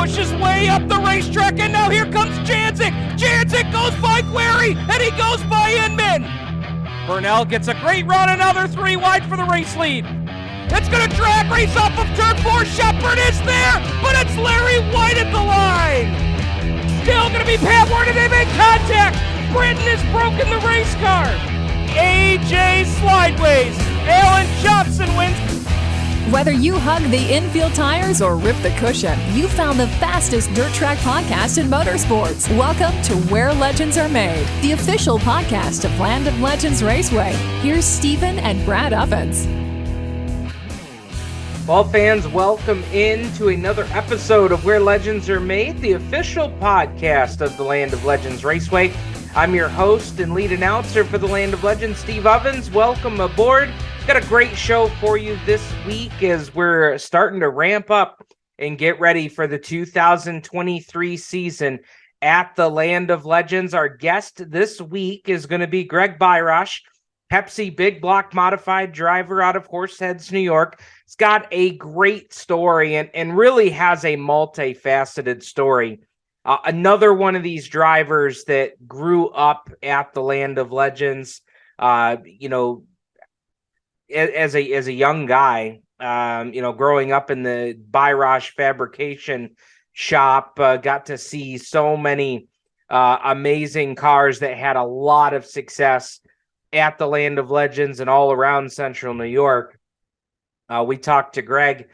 pushes way up the racetrack, and now here comes Janzik. Janzik goes by Query, and he goes by Inman. Burnell gets a great run, another 3 wide for the race lead. It's going to drag race off of turn 4. Shepard is there, but it's Larry White at the line. Still going to be Pat Ward, and they make contact. Britton has broken the race car. AJ Slideways. Alan Johnson wins. Whether you hug the infield tires or rip the cushion, you found the fastest dirt track podcast in motorsports. Welcome to Where Legends Are Made, the official podcast of Land of Legends Raceway. Here's Stephen and Brad Ovens. Well, fans, welcome into another episode of Where Legends Are Made, the official podcast of the Land of Legends Raceway. I'm your host and lead announcer for the Land of Legends, Steve Ovens. Welcome aboard. Got a great show for you this week as we're starting to ramp up and get ready for the 2023 season at the Land of Legends. Our guest this week is going to be Greg Birosh, Pepsi Big Block Modified driver out of Horseheads, New York. He's got a great story and really has a multifaceted story. Another one of these drivers that grew up at the Land of Legends, as a young guy, growing up in the Birosh Fabrication shop, got to see so many amazing cars that had a lot of success at the Land of Legends and all around Central New York. We talked to Greg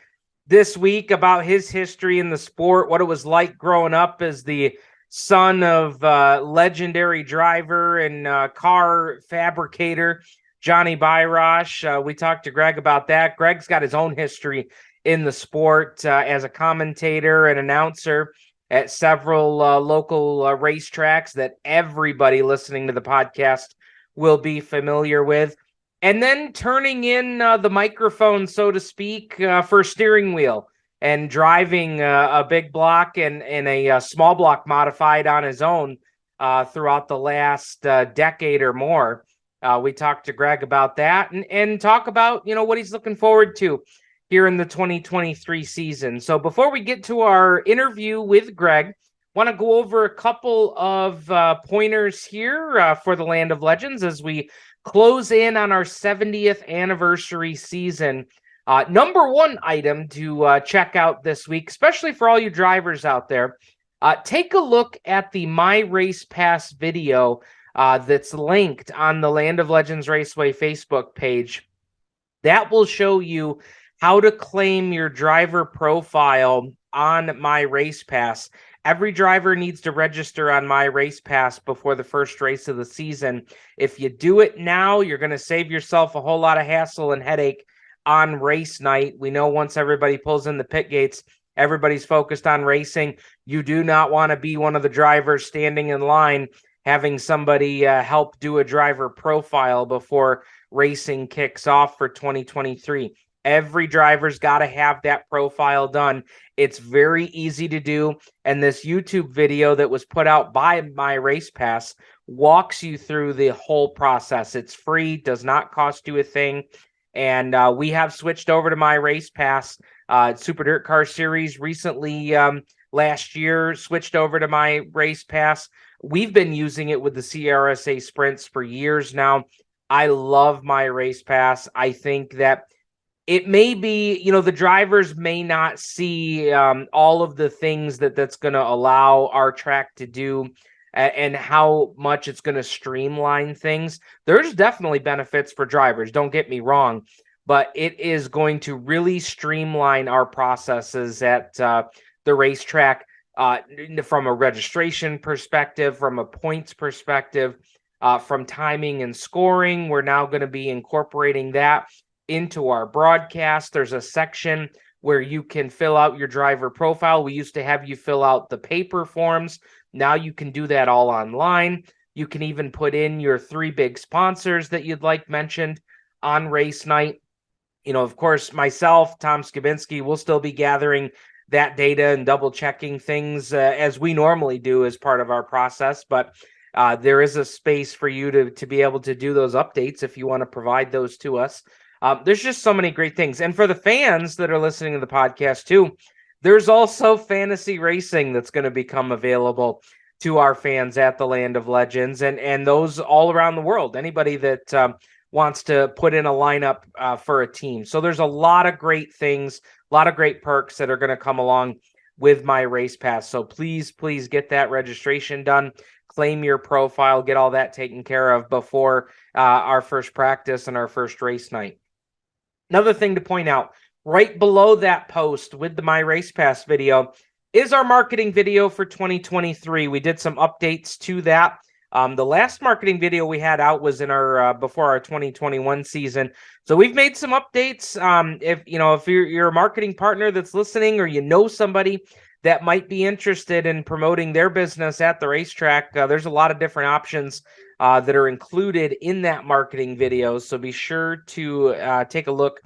this week about his history in the sport, what it was like growing up as the son of legendary driver and car fabricator Johnny Birosh. We talked to Greg about that. Greg's got his own history in the sport as a commentator and announcer at several local racetracks that everybody listening to the podcast will be familiar with. And then turning in the microphone, so to speak, for a steering wheel and driving a big block and a small block modified on his own throughout the last decade or more. We talked to Greg about that and talk about, what he's looking forward to here in the 2023 season. So before we get to our interview with Greg, want to go over a couple of pointers here for the Land of Legends as we close in on our 70th anniversary season. Number one item to check out this week, especially for all you drivers out there, take a look at the My Race Pass video that's linked on the Land of Legends Raceway Facebook page. That will show you how to claim your driver profile on My Race Pass. Every driver needs to register on My Race Pass before the first race of the season. If you do it now, you're going to save yourself a whole lot of hassle and headache on race night. We know once everybody pulls in the pit gates, everybody's focused on racing. You do not want to be one of the drivers standing in line having somebody help do a driver profile before racing kicks off for 2023. Every driver's got to have that profile done. It's very easy to do. And this YouTube video that was put out by My Race Pass walks you through the whole process. It's free, does not cost you a thing. And we have switched over to My Race Pass. Super Dirt Car Series recently, last year, switched over to My Race Pass. We've been using it with the CRSA Sprints for years now. I love My Race Pass. I think that it may be, the drivers may not see all of the things that's going to allow our track to do and how much it's going to streamline things. There's definitely benefits for drivers, don't get me wrong, but it is going to really streamline our processes at the racetrack from a registration perspective, from a points perspective, from timing and scoring. We're now going to be incorporating that into our broadcast. There's a section where you can fill out your driver profile. We used to have you fill out the paper forms. Now you can do that all online. You can even put in your 3 big sponsors that you'd like mentioned on race night. Of course, myself, Tom Skabinski, will still be gathering that data and double checking things as we normally do as part of our process. But there is a space for you to be able to do those updates if you want to provide those to us. There's just so many great things. And for the fans that are listening to the podcast too, There's also fantasy racing that's going to become available to our fans at the Land of Legends, and those all around the world. Anybody that wants to put in a lineup for a team. So there's a lot of great things, a lot of great perks that are going to come along with my race pass. So please get that registration done. Claim your profile, get all that taken care of before our first practice and our first race night. Another thing to point out, right below that post with the My Race Pass video is our marketing video for 2023. We did some updates to that. The last marketing video we had out was in our before our 2021 season. So we've made some updates. If you're a marketing partner that's listening, or you know somebody that might be interested in promoting their business at the racetrack, there's a lot of different options that are included in that marketing video. So be sure to take a look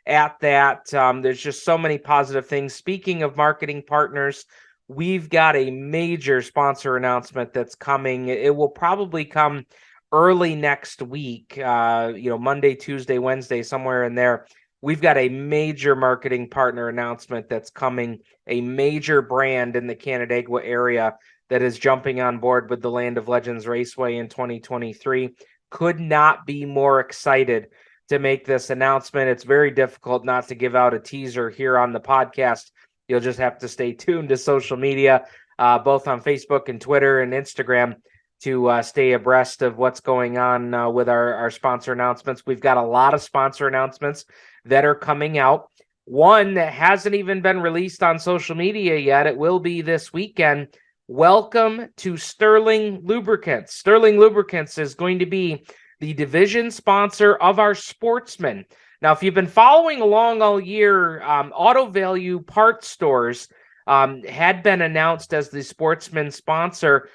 at that. There's just so many positive things. Speaking of marketing partners, we've got a major sponsor announcement that's coming. It will probably come early next week, Monday, Tuesday, Wednesday, somewhere in there. We've got a major marketing partner announcement that's coming, a major brand in the Canandaigua area that is jumping on board with the Land of Legends Raceway in 2023. Could not be more excited to make this announcement. It's very difficult not to give out a teaser here on the podcast. You'll just have to stay tuned to social media, both on Facebook and Twitter and Instagram, to stay abreast of what's going on with our sponsor announcements. We've got a lot of sponsor announcements that are coming out. One that hasn't even been released on social media yet. It will be this weekend. Welcome to Sterling Lubricants. Sterling Lubricants is going to be the division sponsor of our Sportsman. Now, if you've been following along all year, Auto Value Parts Stores had been announced as the Sportsman sponsor.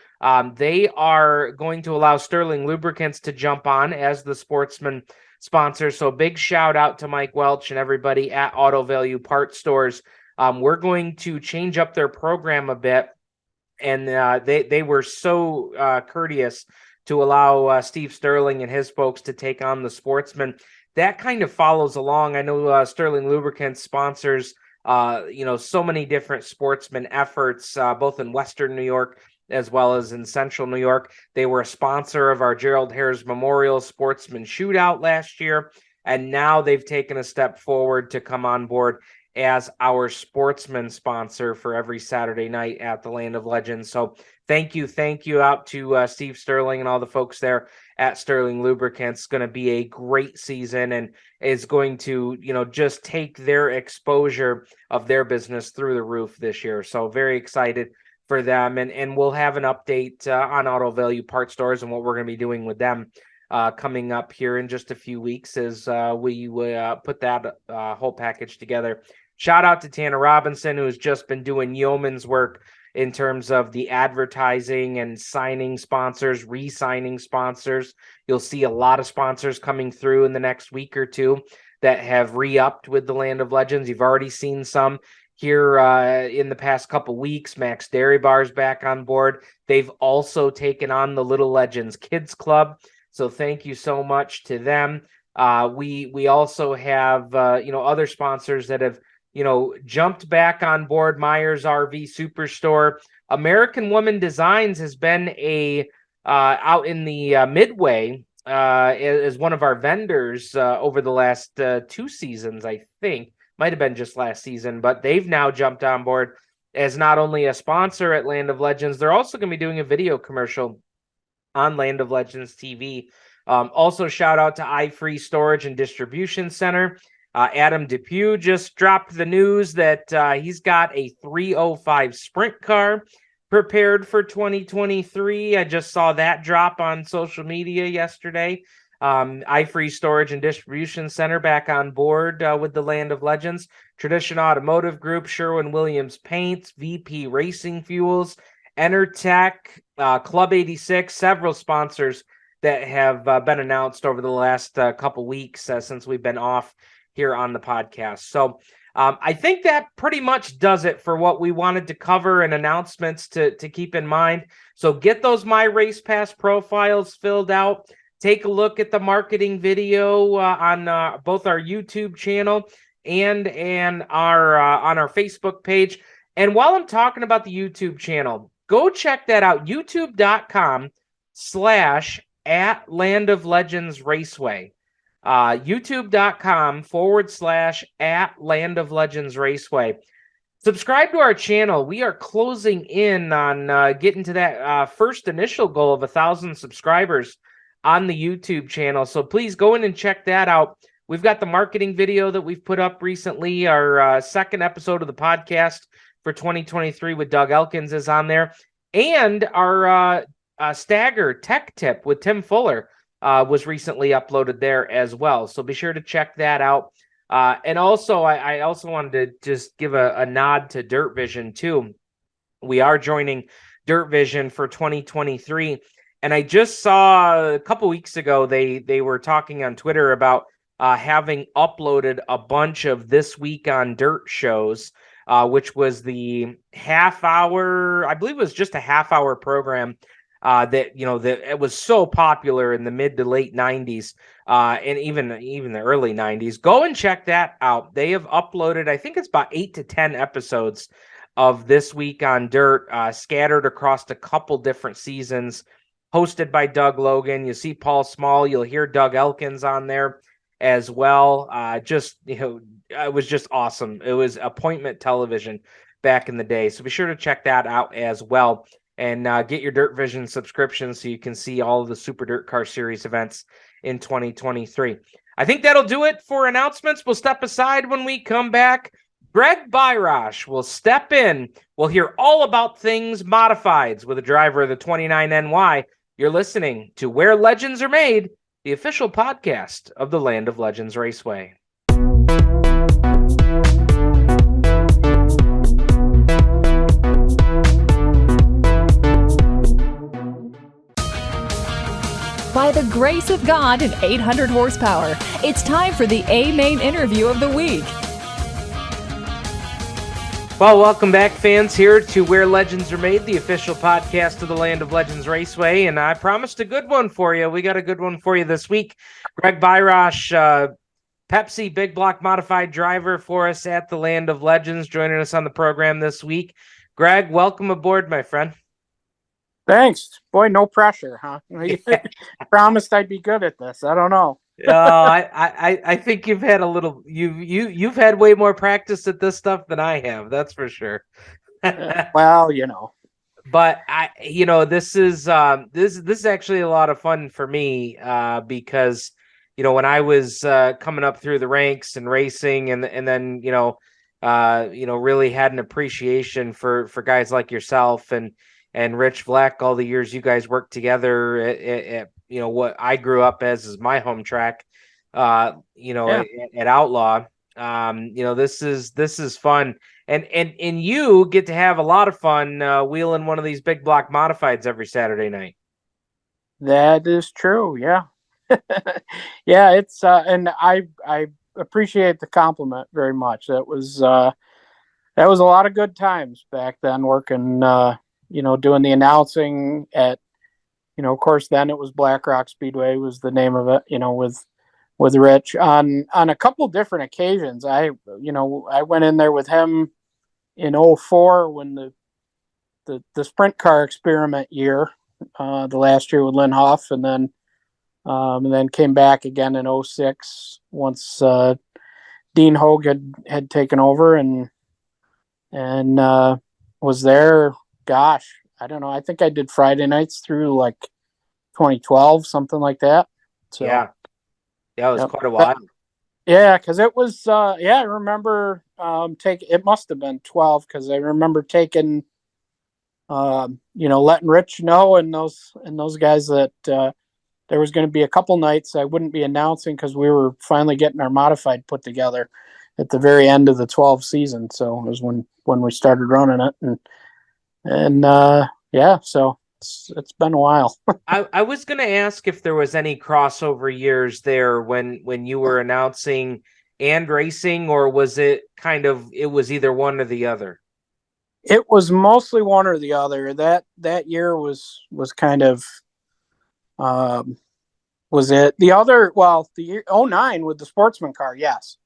They are going to allow Sterling Lubricants to jump on as the Sportsman sponsor. So big shout out to Mike Welch and everybody at Auto Value Parts Stores. We're going to change up their program a bit, and they were so courteous to allow Steve Sterling and his folks to take on the Sportsman. That kind of follows along. I know Sterling Lubricants sponsors, so many different Sportsman efforts, both in Western New York as well as in Central New York. They were a sponsor of our Gerald Hares Memorial Sportsman Shootout last year, and now they've taken a step forward to come on board as our Sportsman sponsor for every Saturday night at the Land of Legends. So thank you out to Steve Sterling and all the folks there at Sterling Lubricants. It's going to be a great season and is going to, just take their exposure of their business through the roof this year. So very excited for them. And we'll have an update on Auto Value Parts Stores and what we're going to be doing with them coming up here in just a few weeks as we put that whole package together. Shout out to Tanner Robinson, who has just been doing yeoman's work in terms of the advertising and signing sponsors, re-signing sponsors. You'll see a lot of sponsors coming through in the next week or two that have re-upped with the Land of Legends. You've already seen some here in the past couple weeks. Max Dairy Bar's back on board. They've also taken on the Little Legends Kids Club. So thank you so much to them. We also have, other sponsors that have, jumped back on board. Myers RV Superstore. American Woman Designs has been out in the Midway as one of our vendors over the last 2 seasons, I think. Might have been just last season, but they've now jumped on board as not only a sponsor at Land of Legends, they're also going to be doing a video commercial on Land of Legends TV. Also, shout out to iFree Storage and Distribution Center. Adam Depew just dropped the news that he's got a 305 sprint car prepared for 2023. I just saw that drop on social media yesterday. iFree Storage and Distribution Center back on board with the Land of Legends. Tradition Automotive Group, Sherwin-Williams Paints, VP Racing Fuels, Enertech, Club 86, several sponsors that have been announced over the last couple weeks since we've been off here on the podcast. So I think that pretty much does it for what we wanted to cover and announcements to keep in mind. So get those My Race Pass profiles filled out. Take a look at the marketing video on both our YouTube channel and our on our Facebook page. And while I'm talking about the YouTube channel, go check that out. YouTube.com/@Land of Legends Raceway. YouTube.com/@Land of Legends Raceway. Subscribe to our channel. We are closing in on getting to that first initial goal of 1,000 subscribers on the YouTube channel. So please go in and check that out. We've got the marketing video that we've put up recently. Our second episode of the podcast for 2023 with Doug Elkins is on there. And our Stagger Tech Tip with Tim Fuller was recently uploaded there as well. So be sure to check that out. And also, I also wanted to just give a nod to Dirt Vision too. We are joining Dirt Vision for 2023. And I just saw a couple weeks ago, they were talking on Twitter about having uploaded a bunch of This Week on Dirt shows, which was the half hour, I believe it was just a half hour program that it was so popular in the mid to late 90s and even the early 90s. Go and check that out. They have uploaded, I think it's about 8 to 10 episodes of This Week on Dirt, scattered across a couple different seasons, hosted by Doug Logan. You see Paul Small, you'll hear Doug Elkins on there as well. It was just awesome. It was appointment television back in the day. So be sure to check that out as well. And get your Dirt Vision subscription so you can see all of the Super Dirt Car Series events in 2023. I think that'll do it for announcements. We'll step aside when we come back. Greg Birosh will step in. We'll hear all about things modifieds with a driver of the 29NY. You're listening to Where Legends Are Made, the official podcast of the Land of Legends Raceway. By the grace of God and 800 horsepower, it's time for the A-Main interview of the week. Well, welcome back, fans, here to Where Legends Are Made, the official podcast of the Land of Legends Raceway. And I promised a good one for you. We got a good one for you this week. Greg Birosh, Pepsi Big Block Modified driver for us at the Land of Legends, joining us on the program this week. Greg, welcome aboard, my friend. Thanks. Boy, no pressure, huh? You promised I'd be good at this. I don't know. I think you've had a little. You've had way more practice at this stuff than I have. That's for sure. Well, But this is actually a lot of fun for me because when I was coming up through the ranks and racing, and then really had an appreciation for guys like yourself and Rich Vleck, all the years you guys worked together at what I grew up as my home track, at Outlaw. This is fun, and you get to have a lot of fun wheeling one of these big block modifieds every Saturday night. That is true. Yeah. Yeah, it's and I appreciate the compliment very much. That was a lot of good times back then working doing the announcing at, of course, then it was Black Rock Speedway was the name of it, with Rich on a couple different occasions. I went in there with him in 2004 when the sprint car experiment year, the last year with Lynn Huff, and then came back again in 2006 once Dean Hogue had taken over and was there. Gosh, I don't know. I think I did Friday nights through like 2012, something like that. So yeah, it was quite a while. Yeah, because it was. I remember it must have been 12 because I remember taking, letting Rich know and those guys that there was going to be a couple nights I wouldn't be announcing because we were finally getting our modified put together at the very end of the 12 season. So it was when we started running it so it's been a while. I was going to ask if there was any crossover years there when you were announcing and racing, or was it it was either one or the other? It was mostly one or the other. That year was kind of was it the other? Well, the year 2009 with the sportsman car, yes.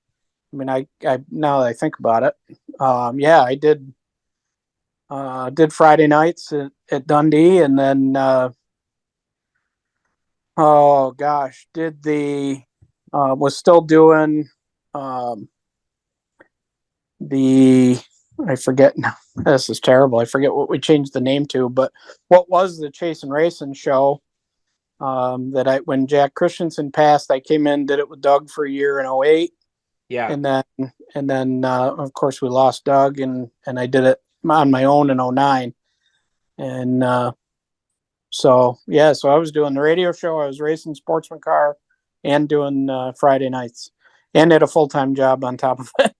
mean, I now that I think about it, yeah, I did Friday nights at Dundee, and then oh gosh, did the was still doing um, the I forget now. This is terrible. I forget what we changed the name to, but what was the Chase and Racing show that I when Jack Christensen passed, I came in, did it with Doug for a year in '08. Yeah. And then of course we lost Doug, and I did it on my own in '09. And so yeah, so I was doing the radio show, I was racing sportsman car, and doing Friday nights, and had a full-time job on top of it.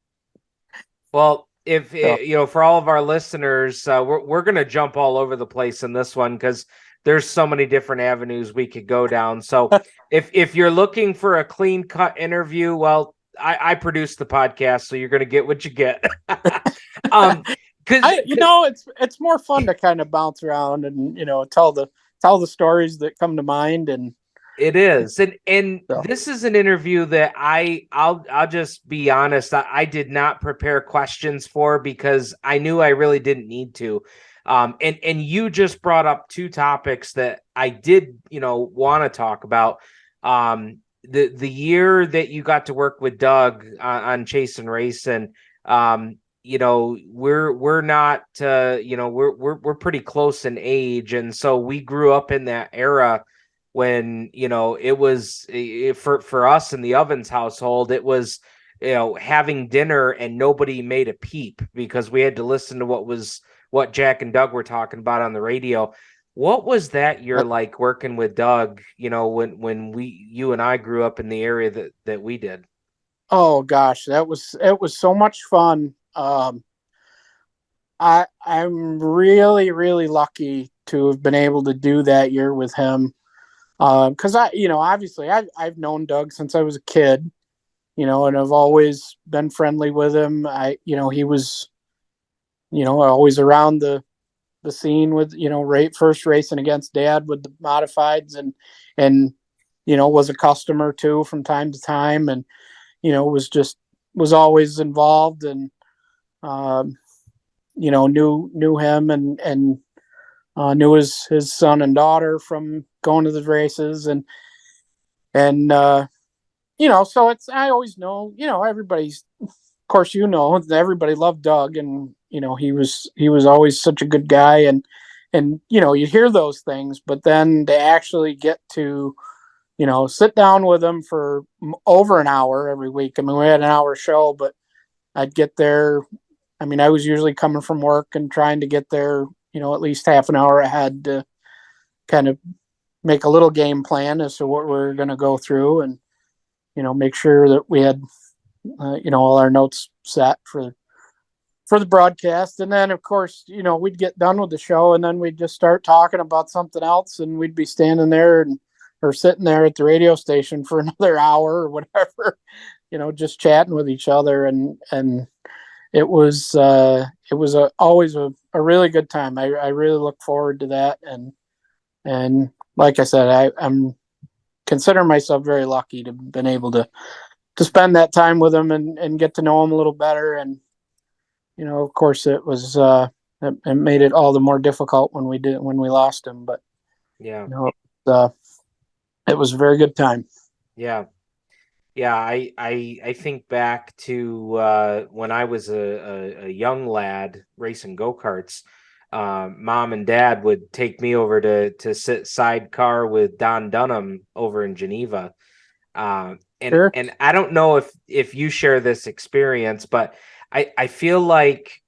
Well, if So, you know, for all of our listeners, we're gonna jump all over the place in this one because there's so many different avenues we could go down. So if you're looking for a clean cut interview, well, I produce the podcast, so you're gonna get what you get. Because it's more fun to kind of bounce around and tell the stories that come to mind. And it is, and so. this is an interview that I'll just be honest, I did not prepare questions for because I knew I really didn't need to. And you just brought up two topics that I did want to talk about. The year that you got to work with Doug on Chase and Racing. We're not we're pretty close in age, and so we grew up in that era when it was for us in the Ovens household, it was having dinner and nobody made a peep because we had to listen to what Jack and Doug were talking about on the radio. What was that year like working with Doug, when you and I grew up in the area that we did? Oh gosh, it was so much fun. I'm really, really lucky to have been able to do that year with him. Because obviously I've known Doug since I was a kid, and I've always been friendly with him. He was, always around the scene with, first racing against Dad with the modifieds, and was a customer too from time to time, and was always involved, and knew him, and knew his son and daughter from going to the races, and so I always know, everybody's, of course, everybody loved Doug, and he was always such a good guy, and you hear those things, but then to actually get to sit down with him for over an hour every week. I mean, we had an hour show, but I'd get there. I mean, I was usually coming from work and trying to get there, at least half an hour ahead to kind of make a little game plan as to what we're going to go through, and, make sure that we had, all our notes set for the broadcast. And then, of course, we'd get done with the show, and then we'd just start talking about something else, and we'd be standing there or sitting there at the radio station for another hour or whatever, just chatting with each other. And it was always a really good time. I really look forward to that. And like I said, I'm considering myself very lucky to have been able to spend that time with him and get to know him a little better. And, of course it was, it made it all the more difficult when we lost him, but yeah, it was a very good time. Yeah. Yeah, I think back to when I was a young lad racing go-karts. Mom and Dad would take me over to sit sidecar with Don Dunham over in Geneva. Sure. And I don't know if you share this experience, but I feel like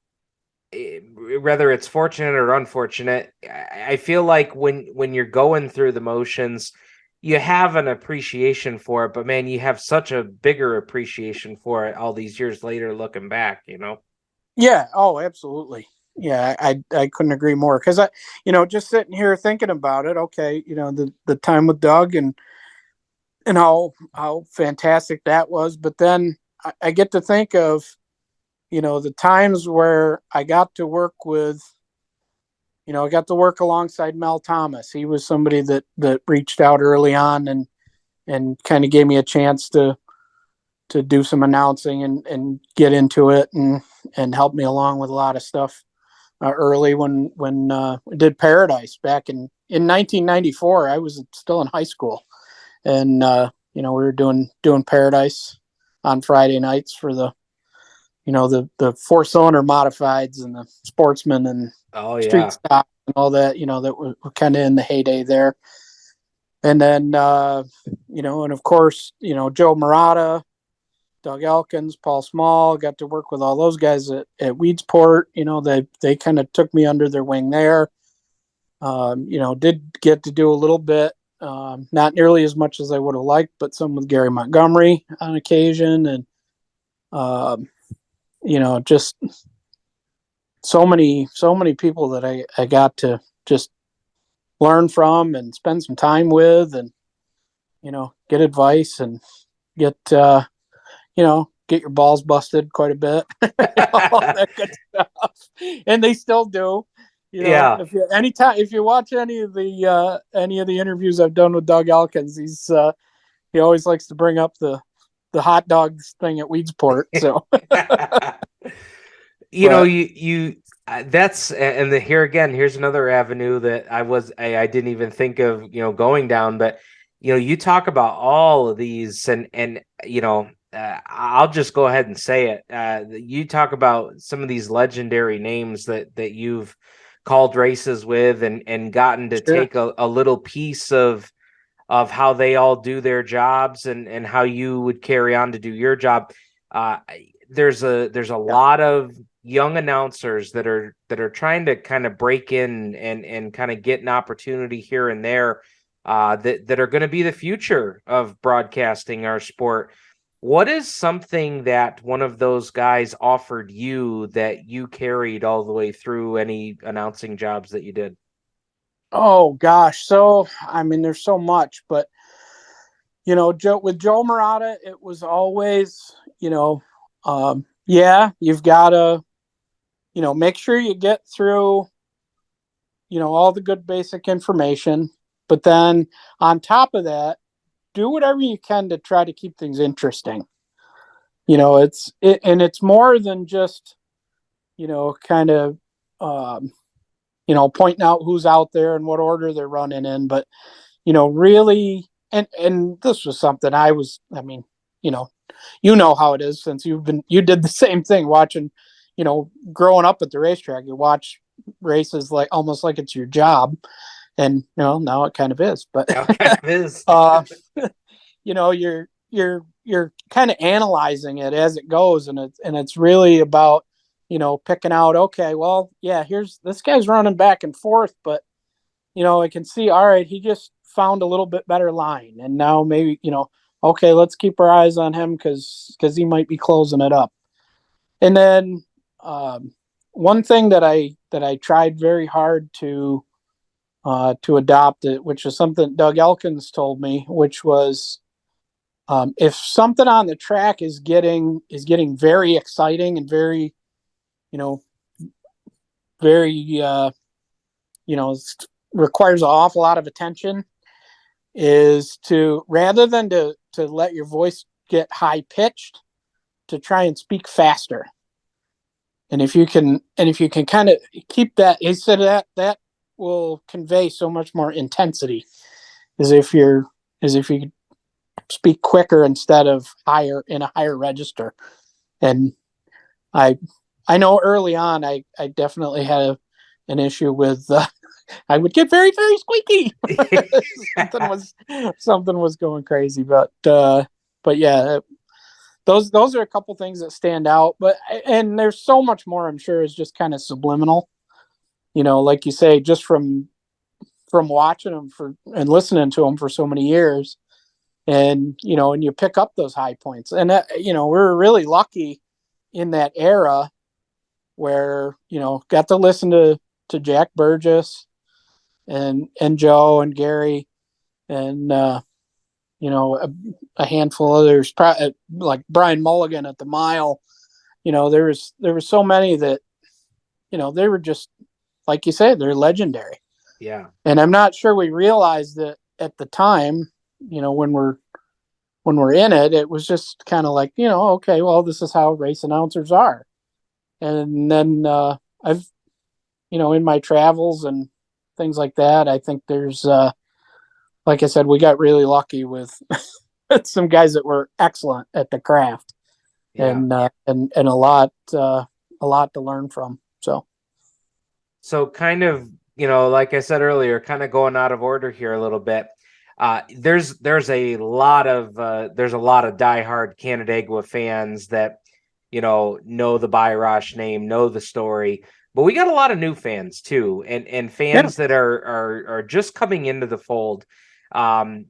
whether it's fortunate or unfortunate, I feel like when you're going through the motions, you have an appreciation for it, but man, you have such a bigger appreciation for it all these years later, looking back, Yeah. Oh, absolutely. Yeah. I couldn't agree more. Cause just sitting here thinking about it. Okay. The time with Doug and how fantastic that was. But then I get to think of, the times where I got to work alongside Mel Thomas. He was somebody that reached out early on and kind of gave me a chance to, do some announcing and get into it and help me along with a lot of stuff early when we did Paradise back in 1994. I was still in high school, and we were doing Paradise on Friday nights for the the 4-cylinder modifieds and the Sportsman and street stock and all that. That were kind of in the heyday there. And then and of course Joe Murata, Doug Elkins, Paul Small, got to work with all those guys at Weedsport. They kind of took me under their wing there. Did get to do a little bit, not nearly as much as I would have liked, but some with Gary Montgomery on occasion. And, just so many people that I got to just learn from and spend some time with and, get advice and get your balls busted quite a bit. All that good stuff. And they still do. If you watch any of the interviews I've done with Doug Elkins, he always likes to bring up the hot dogs thing at Weedsport. So that's here again, here's another avenue that I didn't even think of going down, but you talk about all of these and I'll just go ahead and say it. You talk about some of these legendary names that you've called races with and gotten to take a little piece of how they all do their jobs and how you would carry on to do your job. There's a lot of young announcers that are trying to kind of break in and kind of get an opportunity here and there that are going to be the future of broadcasting our sport. What is something that one of those guys offered you that you carried all the way through any announcing jobs that you did? Oh gosh. So, there's so much, but with Joe Murata, it was always, you've got to, make sure you get through, all the good basic information, but then on top of that, do whatever you can to try to keep things interesting. It's more than just, kind of, pointing out who's out there and what order they're running in, but, really, and this was something how it is since you did the same thing watching, growing up at the racetrack, you watch races almost like it's your job. And now it kind of is, but you're kind of analyzing it as it goes, and it's really about picking out, okay, well, yeah, here's this guy's running back and forth, but I can see, all right, he just found a little bit better line, and now maybe okay, let's keep our eyes on him because he might be closing it up. And then one thing that I tried very hard to adopt it, which is something Doug Elkins told me, which was if something on the track is getting very exciting and very, requires an awful lot of attention, is to, rather than to let your voice get high pitched, to try and speak faster. And if you can kind of keep that, he said that will convey so much more intensity as if you speak quicker instead of higher in a higher register. And I know early on I definitely had an issue with I would get very, very squeaky. something was going crazy, but yeah, those are a couple things that stand out, and there's so much more, I'm sure, is just kind of subliminal. Like you say, just from watching them and listening to them for so many years, and and you pick up those high points. And we're really lucky in that era where got to listen to Jack Burgess and Joe and Gary and a handful of others, like Brian Mulligan at the Mile. There was so many that they were just, like you say, they're legendary. Yeah. And I'm not sure we realized that at the time, when we're we're in it, it was just kind of like, okay, well, this is how race announcers are. And then I've, in my travels and things like that, I think there's, like I said, we got really lucky with some guys that were excellent at the craft, and a lot to learn from. So kind of, like I said earlier, kind of going out of order here a little bit. There's a lot of diehard Canandaigua fans that know the Birosh name, know the story, but we got a lot of new fans too, and fans that are just coming into the fold. And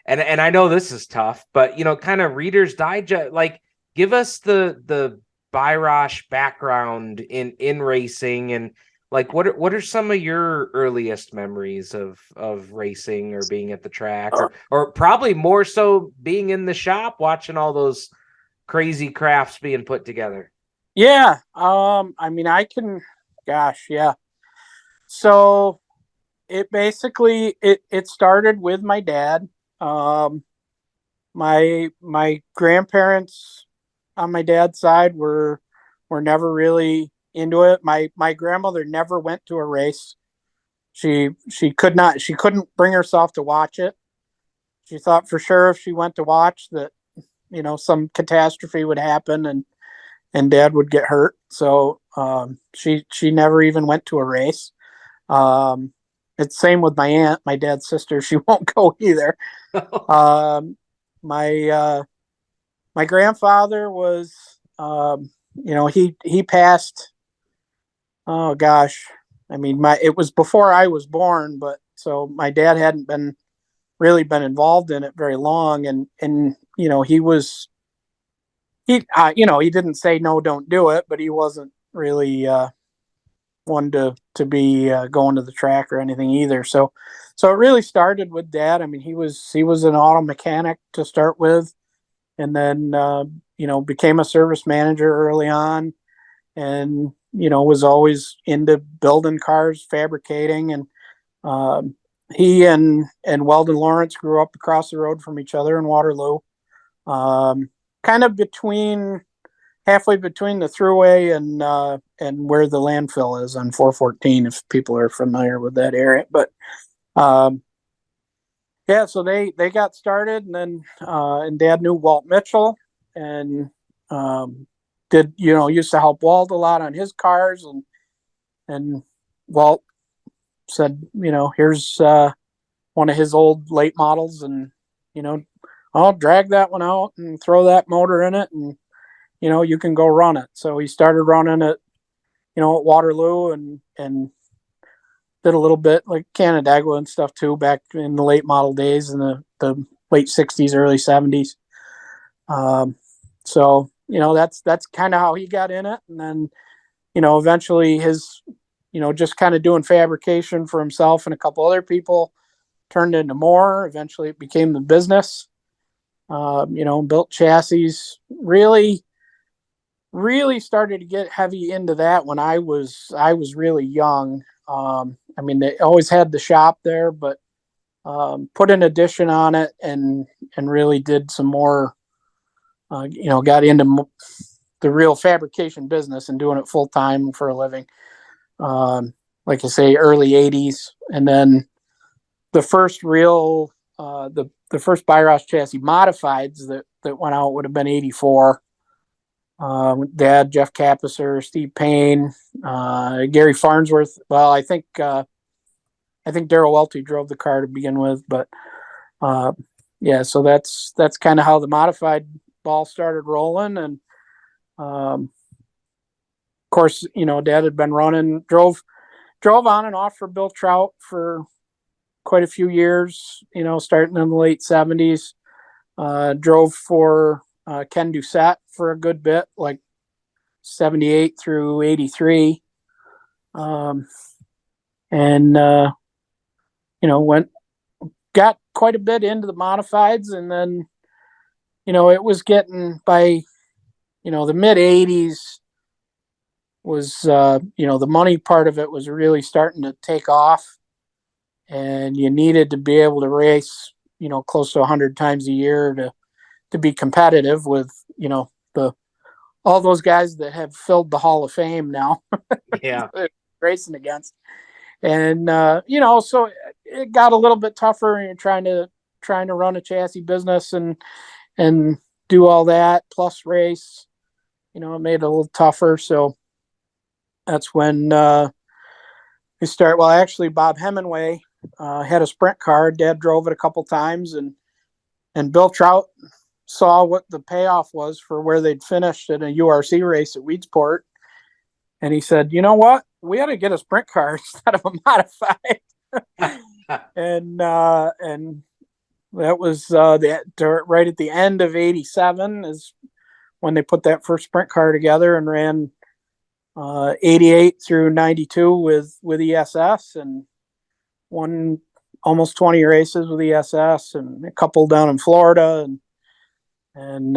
I know this is tough, but kind of Reader's Digest, like give us the Birosh background in racing, and like what are some of your earliest memories of racing or being at the track, or probably more so being in the shop watching all those crazy crafts being put together? Yeah. I mean, yeah. So it basically, it started with my dad. My grandparents on my dad's side were never really into it. My grandmother never went to a race. She couldn't bring herself to watch it. She thought for sure if she went to watch that, some catastrophe would happen and dad would get hurt. So she never even went to a race. It's same with my aunt, my dad's sister. She won't go either. My grandfather was, he passed. Oh gosh, I mean, it was before I was born, but so my dad hadn't really been involved in it very long, and he didn't say no, don't do it, but he wasn't really one to be going to the track or anything either. So it really started with dad. I mean, he was an auto mechanic to start with, and then became a service manager early on, and was always into building cars, fabricating, and he and Weldon Lawrence grew up across the road from each other in Waterloo, kind of halfway between the thruway and where the landfill is on 414, if people are familiar with that area. But yeah, so they got started, and then and dad knew Walt Mitchell, and used to help Walt a lot on his cars, and Walt said, here's one of his old late models, and I'll drag that one out and throw that motor in it, and you can go run it. So he started running it, at Waterloo, and did a little bit like Canandaigua and stuff too back in the late model days in the late 60s, early 70s. So that's kind of how he got in it, and then eventually his just kind of doing fabrication for himself and a couple other people turned into more. Eventually it became the business. Built chassis, really started to get heavy into that when I was really young. I mean, they always had the shop there, but put an addition on it and really did some more, got into the real fabrication business and doing it full time for a living. Like I say, early 80s. And then the first real, the first Birosh chassis modifieds that went out would have been 84. Dad, Jeff Capisser, Steve Payne, Gary Farnsworth. Well, I think Darrell Welty drove the car to begin with, but yeah, so that's kind of how the modified ball started rolling. And of course, Dad had been running, drove on and off for Bill Trout for quite a few years, starting in the late 70s. Drove for Ken Doucette for a good bit, like 78 through 83. Got quite a bit into the modifieds, and then, it was getting by, the mid 80s was, the money part of it was really starting to take off, and you needed to be able to race, close to 100 times a year to be competitive with, the all those guys that have filled the Hall of Fame now. Yeah. Racing against. And so it got a little bit tougher, and you're trying to run a chassis business and do all that plus race. It made it a little tougher. So that's when we start. Well, actually, Bob Hemingway had a sprint car. Dad drove it a couple times, and Bill Trout saw what the payoff was for where they'd finished at a URC race at Weedsport. And he said, you know what? We ought to get a sprint car instead of a modified. and that was right at the end of '87 is when they put that first sprint car together and ran 88 through 92 with ESS, and won almost 20 races with ESS, and a couple down in Florida, and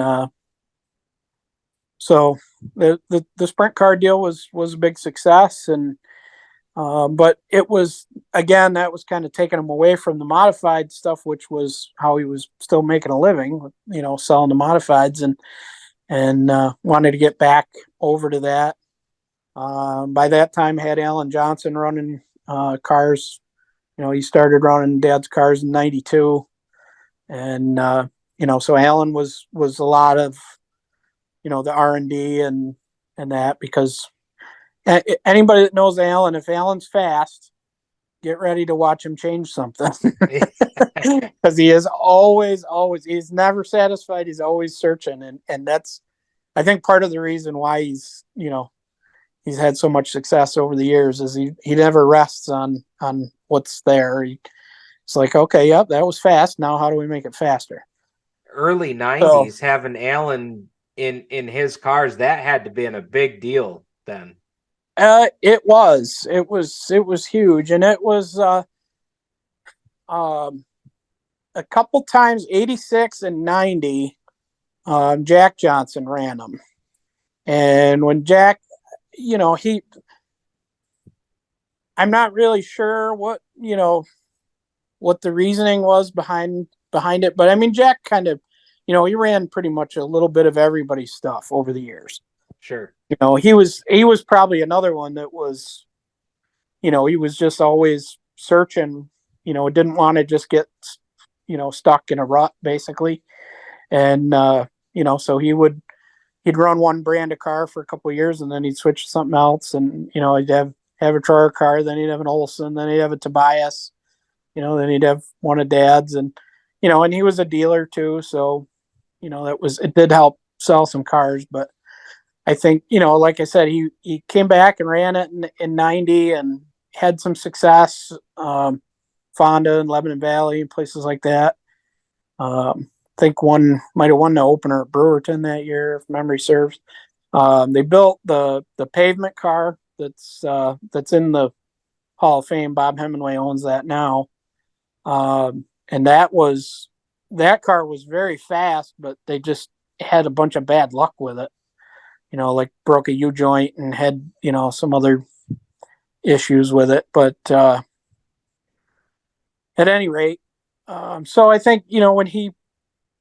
so the sprint car deal was a big success, and but it was, again, that was kind of taking him away from the modified stuff, which was how he was still making a living, selling the modifieds, and wanted to get back over to that. By that time, had Alan Johnson running cars. He started running Dad's cars in '92, and so Alan was a lot of the R&D and that, because anybody that knows Alan, if Alan's fast, get ready to watch him change something, because he is always he's never satisfied. He's always searching, and that's, I think, part of the reason why he's had so much success over the years, is he never rests on what's there. It's like, okay, yep, that was fast. Now how do we make it faster? Early '90s, having Alan in his cars, that had to be a big deal then. It was huge, and it was a couple times, '86 and '90. Jack Johnson ran them, and when Jack, I'm not really sure what the reasoning was behind it, but I mean, Jack kind of, he ran pretty much a little bit of everybody's stuff over the years. Sure. He was probably another one that was, he was just always searching, didn't want to just get, stuck in a rut, basically. And, so he'd run one brand of car for a couple of years, and then he'd switch to something else. And, he'd have a Troyer car, then he'd have an Olson, then he'd have a Tobias, then he'd have one of Dad's, and, and he was a dealer too. So, it did help sell some cars. But I think, like I said, he came back and ran it in '90 and had some success, Fonda and Lebanon Valley and places like that. I think one might have won the opener at Brewerton that year, if memory serves. They built the pavement car that's in the Hall of Fame. Bob Hemingway owns that now. And that car was very fast, but they just had a bunch of bad luck with it. Like broke a U-joint and had, some other issues with it. But at any rate, so I think, when he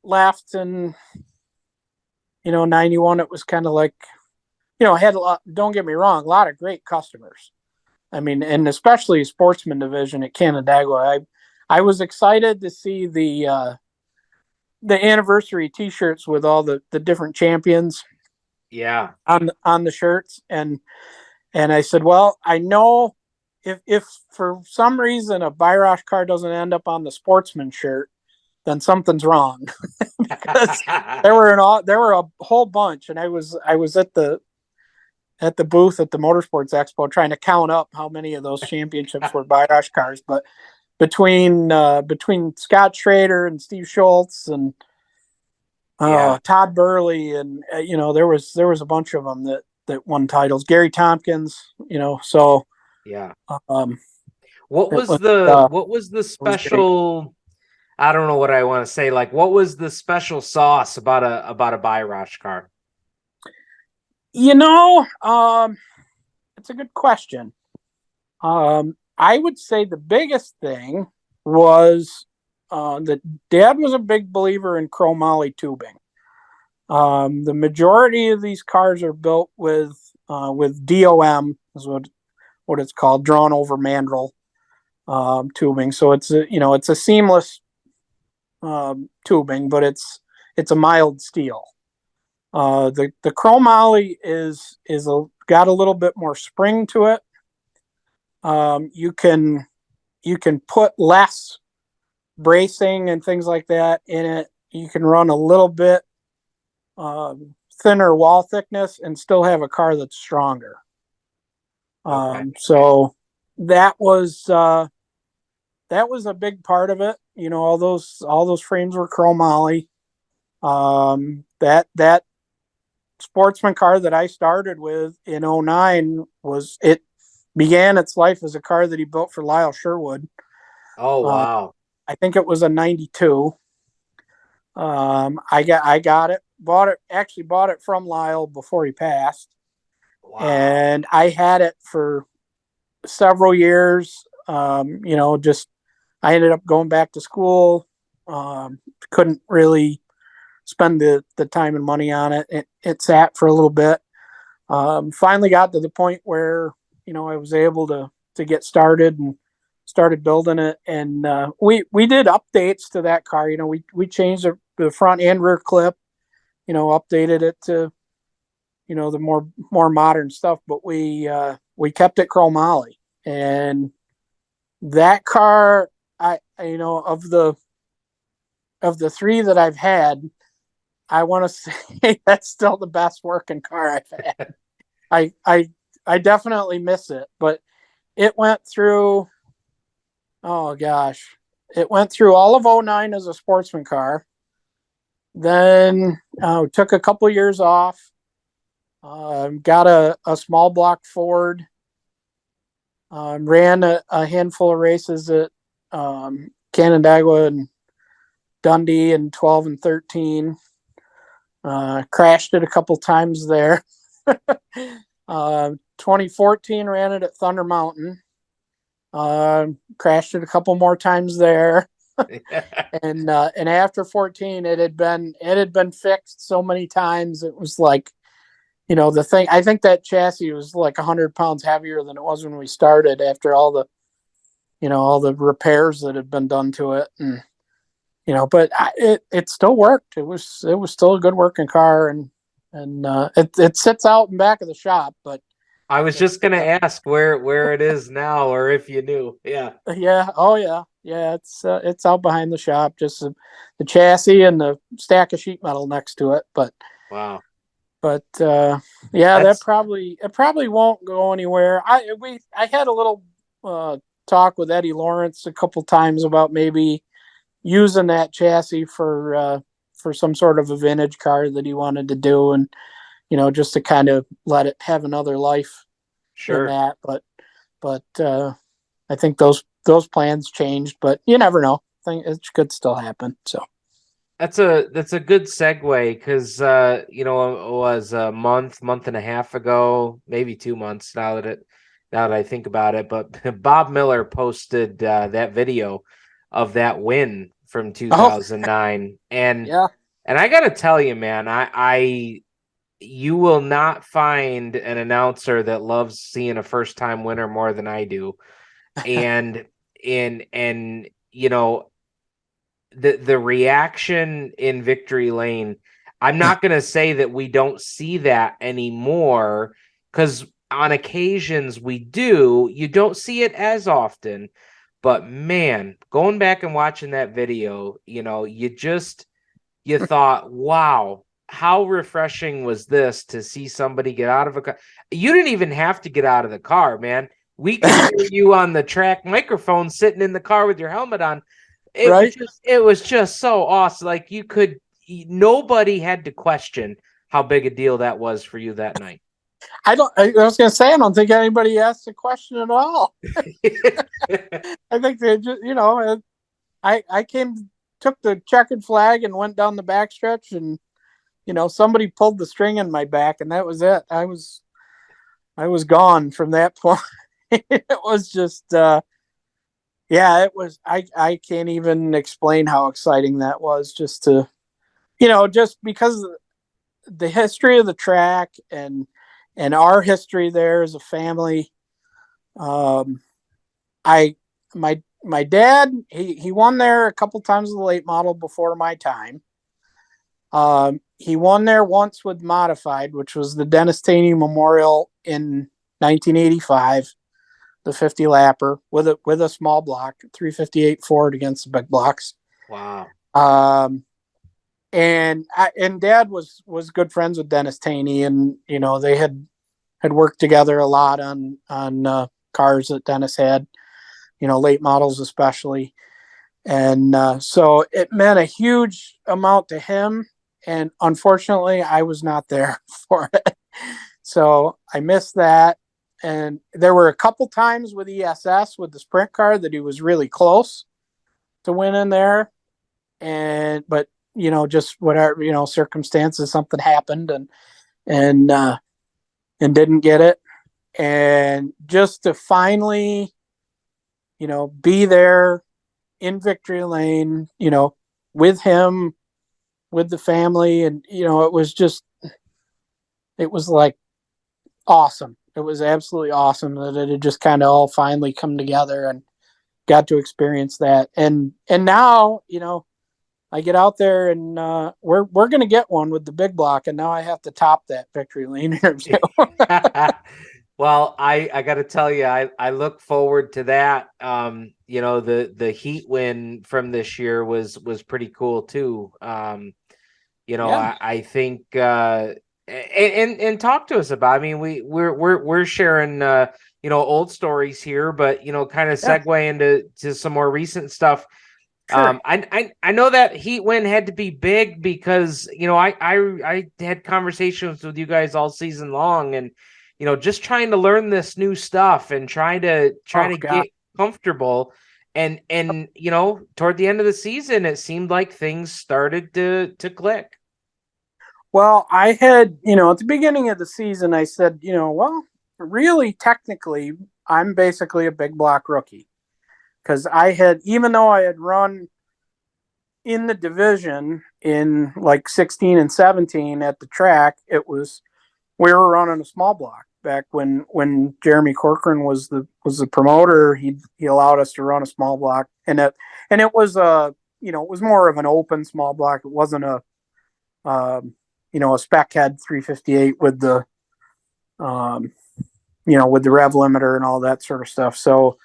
left in, '91, it was kind of like, had a lot, don't get me wrong, a lot of great customers. I mean, and especially sportsman division at Canandaigua. I was excited to see the anniversary T-shirts with all the different champions. Yeah. On the shirts, and I said, well, I know if for some reason a Birosh car doesn't end up on the sportsman shirt, then something's wrong. Because there were a whole bunch, and I was at the booth at the Motorsports Expo trying to count up how many of those championships were Birosh cars. But between Scott Schrader and Steve Schultz and Todd Burley, and there was a bunch of them that won titles. Gary Tompkins, so yeah. What was the special? I don't know what I want to say. Like, what was the special sauce about a Birosh car? It's a good question. I would say the biggest thing was the dad was a big believer in chromoly tubing. The majority of these cars are built with DOM, is what it's called, drawn over mandrel tubing. So it's a seamless tubing, but it's a mild steel. The chromoly is got a little bit more spring to it. You can put less bracing and things like that in it. You can run a little bit thinner wall thickness and still have a car that's stronger. So that was a big part of it. All those frames were chromoly. That sportsman car that I started with in 09 began its life as a car that he built for Lyle Sherwood. Oh, wow. I think it was a 92. I got it, bought it from Lyle before he passed. Wow. And I had it for several years. I ended up going back to school. Couldn't really spend the time and money on it. It sat for a little bit. Finally got to the point where, I was able to get started and started building it. And we did updates to that car. We changed the front and rear clip, updated it to, the more modern stuff, but we kept it chromoly. And that car, of the three that I've had, I want to say that's still the best working car I've had. I definitely miss it, but it went through, oh gosh, it went through all of 09 as a sportsman car. Then took a couple years off. Got a small block Ford. Ran a handful of races at Canandaigua and Dundee in 12 and 13. Crashed it a couple times there. 2014 ran it at Thunder Mountain. Crashed it a couple more times there. And after 14 it had been fixed so many times. It was like, the thing, I think that chassis was like 100 pounds heavier than it was when we started after all the repairs that had been done to it. And but it still worked. It was still a good working car, and it sits out in back of the shop. But I was just gonna ask where it is now, or if you knew. Yeah. Yeah. Oh yeah. Yeah. It's out behind the shop, just the chassis and the stack of sheet metal next to it. But wow. But yeah, it probably won't go anywhere. I had a little talk with Eddie Lawrence a couple times about maybe using that chassis for some sort of a vintage car that he wanted to do, and just to kind of let it have another life. Sure. In that, but I think those plans changed, but you never know. I think it could still happen. So that's a good segue, because it was a month and a half ago, maybe 2 months now that I think about it. But Bob Miller posted that video of that win from 2009, and yeah. And I gotta tell you, man, you will not find an announcer that loves seeing a first time winner more than I do. And the reaction in Victory Lane, I'm not gonna say that we don't see that anymore, because on occasions we do. You don't see it as often, but man, going back and watching that video, you thought, wow, how refreshing was this to see somebody get out of a car. You didn't even have to get out of the car, man. We could hear you on the track microphone sitting in the car with your helmet on. It was just so awesome. Like, nobody had to question how big a deal that was for you that night. I was going to say, I don't think anybody asked a question at all. I think they just, I took the checkered flag and went down the backstretch, and somebody pulled the string in my back, and that was it. I was gone from that point. It was just Yeah, it was. I can't even explain how exciting that was. Just to, just because the history of the track and our history there as a family. Um, I my dad he won there a couple times with the late model before my time. He won there once with modified, which was the Dennis Taney Memorial in 1985, the 50 lapper with a small block, 358 Ford against the big blocks. Wow. And Dad was good friends with Dennis Taney, and they had worked together a lot on cars that Dennis had, late models especially. And so it meant a huge amount to him. And unfortunately, I was not there for it. So I missed that. And there were a couple times with ESS with the sprint car that he was really close to winning there. But just whatever, circumstances, something happened and didn't get it. And just to finally, be there in victory lane, with him, with the family. And, it was like awesome. It was absolutely awesome that it had just kind of all finally come together and got to experience that. And now, I get out there and we're going to get one with the big block. And now I have to top that victory lane interview. Well, I got to tell you, I look forward to that. The heat win from this year was pretty cool too. Yeah. I think and talk to us about. I mean, we're sharing old stories here, but kind of Yeah. segue into some more recent stuff. Sure. I know that heat win had to be big because I had conversations with you guys all season long, and just trying to learn this new stuff and trying to Oh God. get comfortable. And toward the end of the season, it seemed like things started to click. Well, I had, at the beginning of the season, I said, well, really, technically, I'm basically a big block rookie because even though I had run in the division in like 16 and 17 at the track, we were running a small block back when Jeremy Corcoran was the promoter. He allowed us to run a small block, and it was it was more of an open small block. It wasn't a spec head 358 with the with the rev limiter and all that sort of stuff. So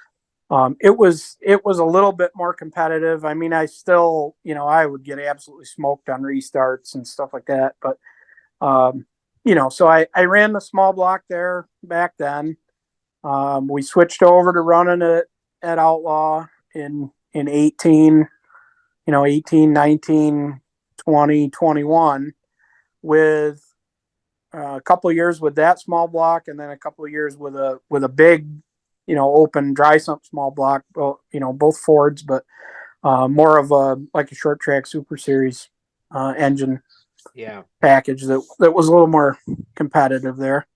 it was a little bit more competitive. I mean, I still, I would get absolutely smoked on restarts and stuff like that. But, so I ran the small block there back then. We switched over to running it at Outlaw in 18, 18, 19, 20, 21 with a couple of years with that small block. And then a couple of years with a big, open dry sump small block, both Fords, but more of like a short track super series engine package that was a little more competitive there.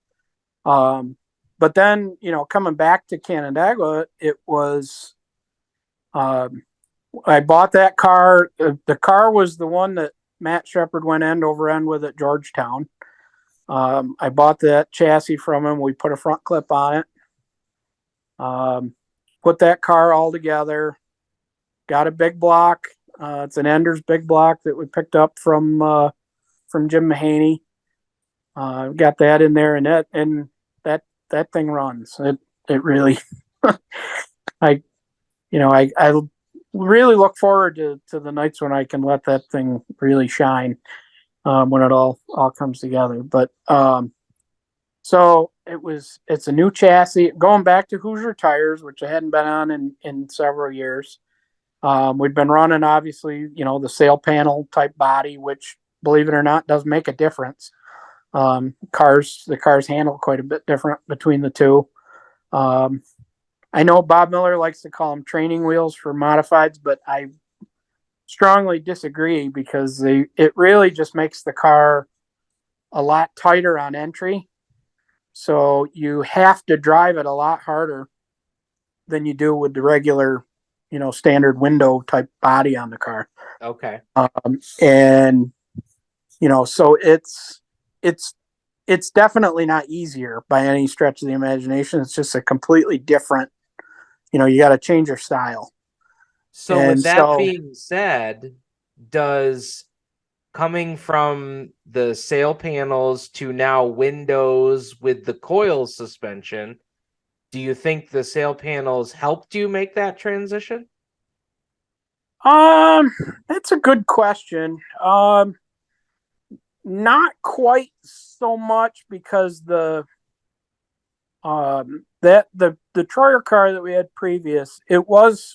But then, coming back to Canandaigua, it was, I bought that car. The car was the one that Matt Shepard went end over end with at Georgetown. I bought that chassis from him. We put a front clip on it. Put that car all together, got a big block. It's an Enders big block that we picked up from Jim Mahaney. Got that in there, and that thing runs. It really, I really look forward to the nights when I can let that thing really shine when it all comes together. But so it's a new chassis going back to Hoosier tires, which I hadn't been on in several years. We've been running, obviously, the sail panel type body, which, believe it or not, does make a difference. The cars handle quite a bit different between the two. I know Bob Miller likes to call them training wheels for modifieds, but I strongly disagree because it really just makes the car a lot tighter on entry. So you have to drive it a lot harder than you do with the regular standard window type body on the car. Okay. And so it's definitely not easier by any stretch of the imagination. It's just a completely different, you got to change your style. So And with that so, being said, does coming from the sail panels to now windows with the coil suspension, do you think the sail panels helped you make that transition? that's a good question. Not quite so much, because the Troyer car that we had previous,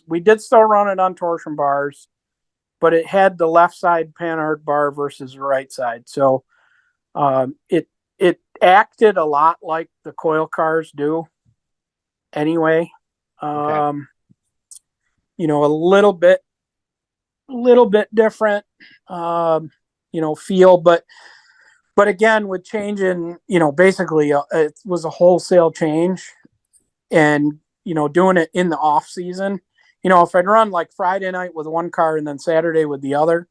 we did still run it on torsion bars, but it had the left side panhard bar versus the right side. So it acted a lot like the coil cars do anyway. Okay. A little bit different, feel, but again, with changing, basically it was a wholesale change, and doing it in the off season. If I'd run like Friday night with one car and then Saturday with the other,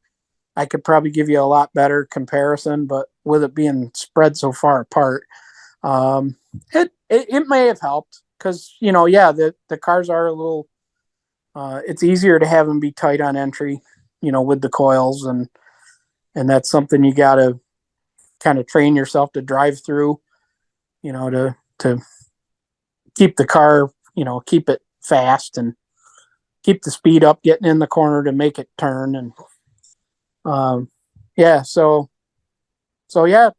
I could probably give you a lot better comparison. But with it being spread so far apart, it may have helped, because the cars are a little. It's easier to have them be tight on entry, with the coils, and that's something you got to kind of train yourself to drive through, to keep the car, keep it fast and keep the speed up, getting in the corner to make it turn. And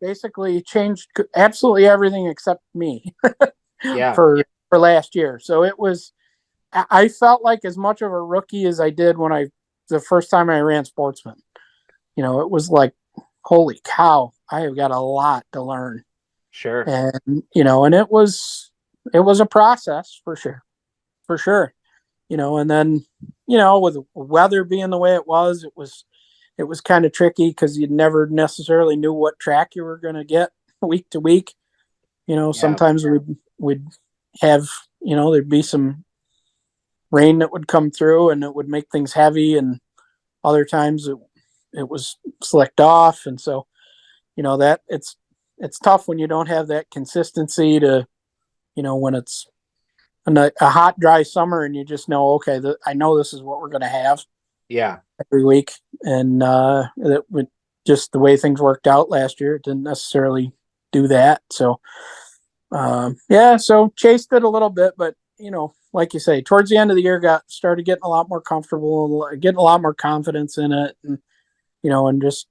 basically changed absolutely everything except me Yeah. for last year. So I felt like as much of a rookie as I did when the first time I ran Sportsman. It was like, holy cow, I have got a lot to learn. Sure. And and it was a process for sure. And then with weather being the way it was kind of tricky, because you never necessarily knew what track you were going to get week to week. Sometimes we'd have, there'd be some rain that would come through and it would make things heavy, and other times it was slicked off. And so that it's tough when you don't have that consistency to, when it's a hot dry summer and you just know, okay, I know this is what we're going to have every week. And that would just the way things worked out last year, it didn't necessarily do that. So so chased it a little bit, but like you say, towards the end of the year started getting a lot more comfortable, getting a lot more confidence in it, and and just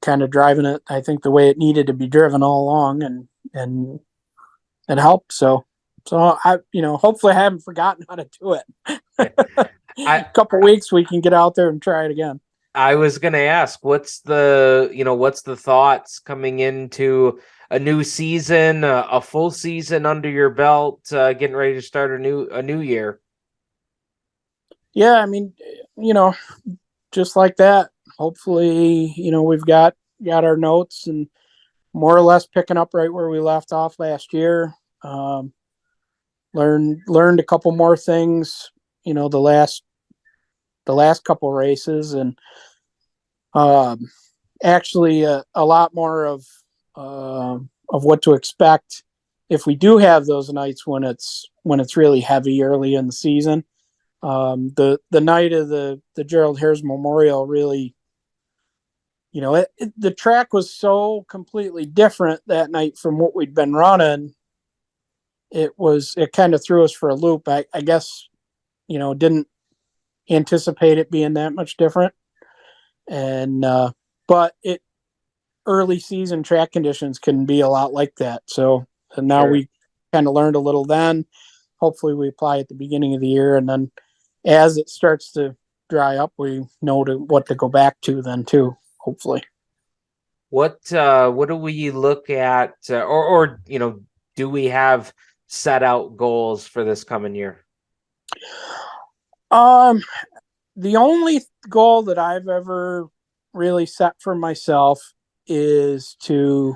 kind of driving it, I think, the way it needed to be driven all along, and it helped. So I, hopefully I haven't forgotten how to do it. A couple weeks we can get out there and try it again. I was going to ask, what's the thoughts coming into a new season, a full season under your belt, getting ready to start a new year? Yeah, I mean, just like that. Hopefully, we've got our notes and more or less picking up right where we left off last year. Learned a couple more things, the last couple races, and actually a lot more of what to expect if we do have those nights when it's really heavy early in the season. The night of the Gerald Hares Memorial, really, the track was so completely different that night from what we'd been running. It kind of threw us for a loop. I guess, didn't anticipate it being that much different. And, but early season track conditions can be a lot like that. So now we kind of learned a little then. Hopefully we apply at the beginning of the year, and then as it starts to dry up, we know what to go back to then too, hopefully. What do we look at, or do we have set out goals for this coming year? The only goal that I've ever really set for myself is to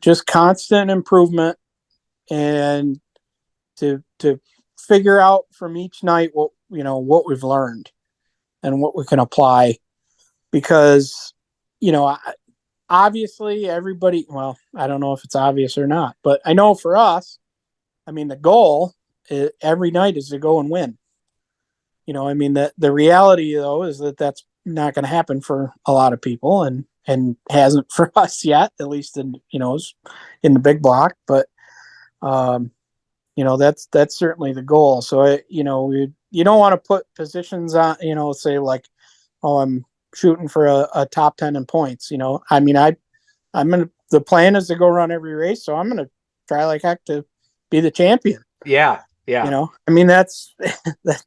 just constant improvement, and to figure out from each night what we've learned and what we can apply, because obviously everybody, well, I don't know if it's obvious or not, but I know for us, I mean, the goal every night is to go and win. The reality though is that that's not going to happen for a lot of people, and hasn't for us yet, at least in the big block. But that's certainly the goal. So you don't want to put positions on, say like, oh, I'm shooting for a top 10 in points. The plan is to go run every race, so I'm gonna try like heck to be the champion. Yeah. That's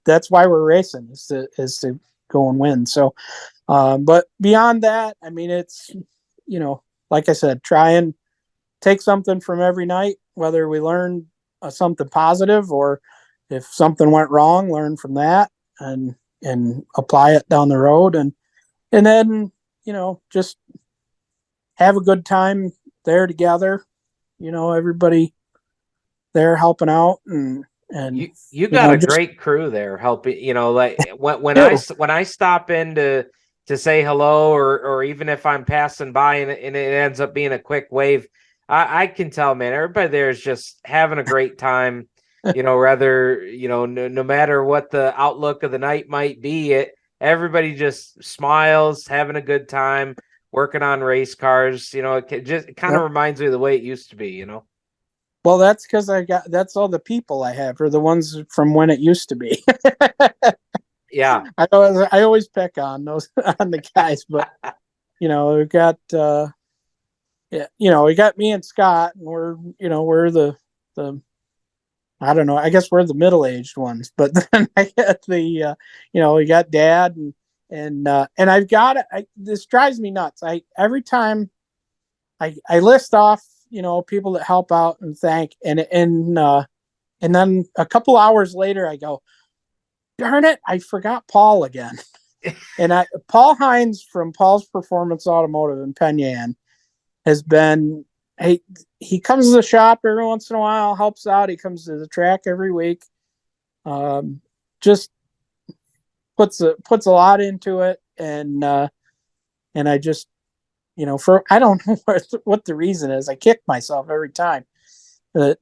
that's why we're racing, is to go and win. So but beyond that, I mean, it's like I said, try and take something from every night, whether we learn something positive, or if something went wrong, learn from that and apply it down the road, and then just have a good time there together. Everybody there helping out, and you got a great crew there helping. Like when I stop in to say hello, or even if I'm passing by and it ends up being a quick wave, I can tell, man, everybody there is just having a great time. Rather, no matter what the outlook of the night might be, everybody just smiles, having a good time, working on race cars. It kind of reminds me of the way it used to be. Well, that's because that's all the people I have are the ones from when it used to be. Yeah, I always pick on those on the guys, but we've got we got me and Scott, and we're the I don't know, I guess we're the middle-aged ones, but then I get the we got Dad, and I've got it. This drives me nuts. Every time I list off people that help out and thank, and then a couple hours later I go, darn it, I forgot Paul again. And Paul Hines from Paul's Performance Automotive in Penn has been, he comes to the shop every once in a while, helps out. He comes to the track every week. Just puts a lot into it, and I just I don't know what the reason is. I kick myself every time that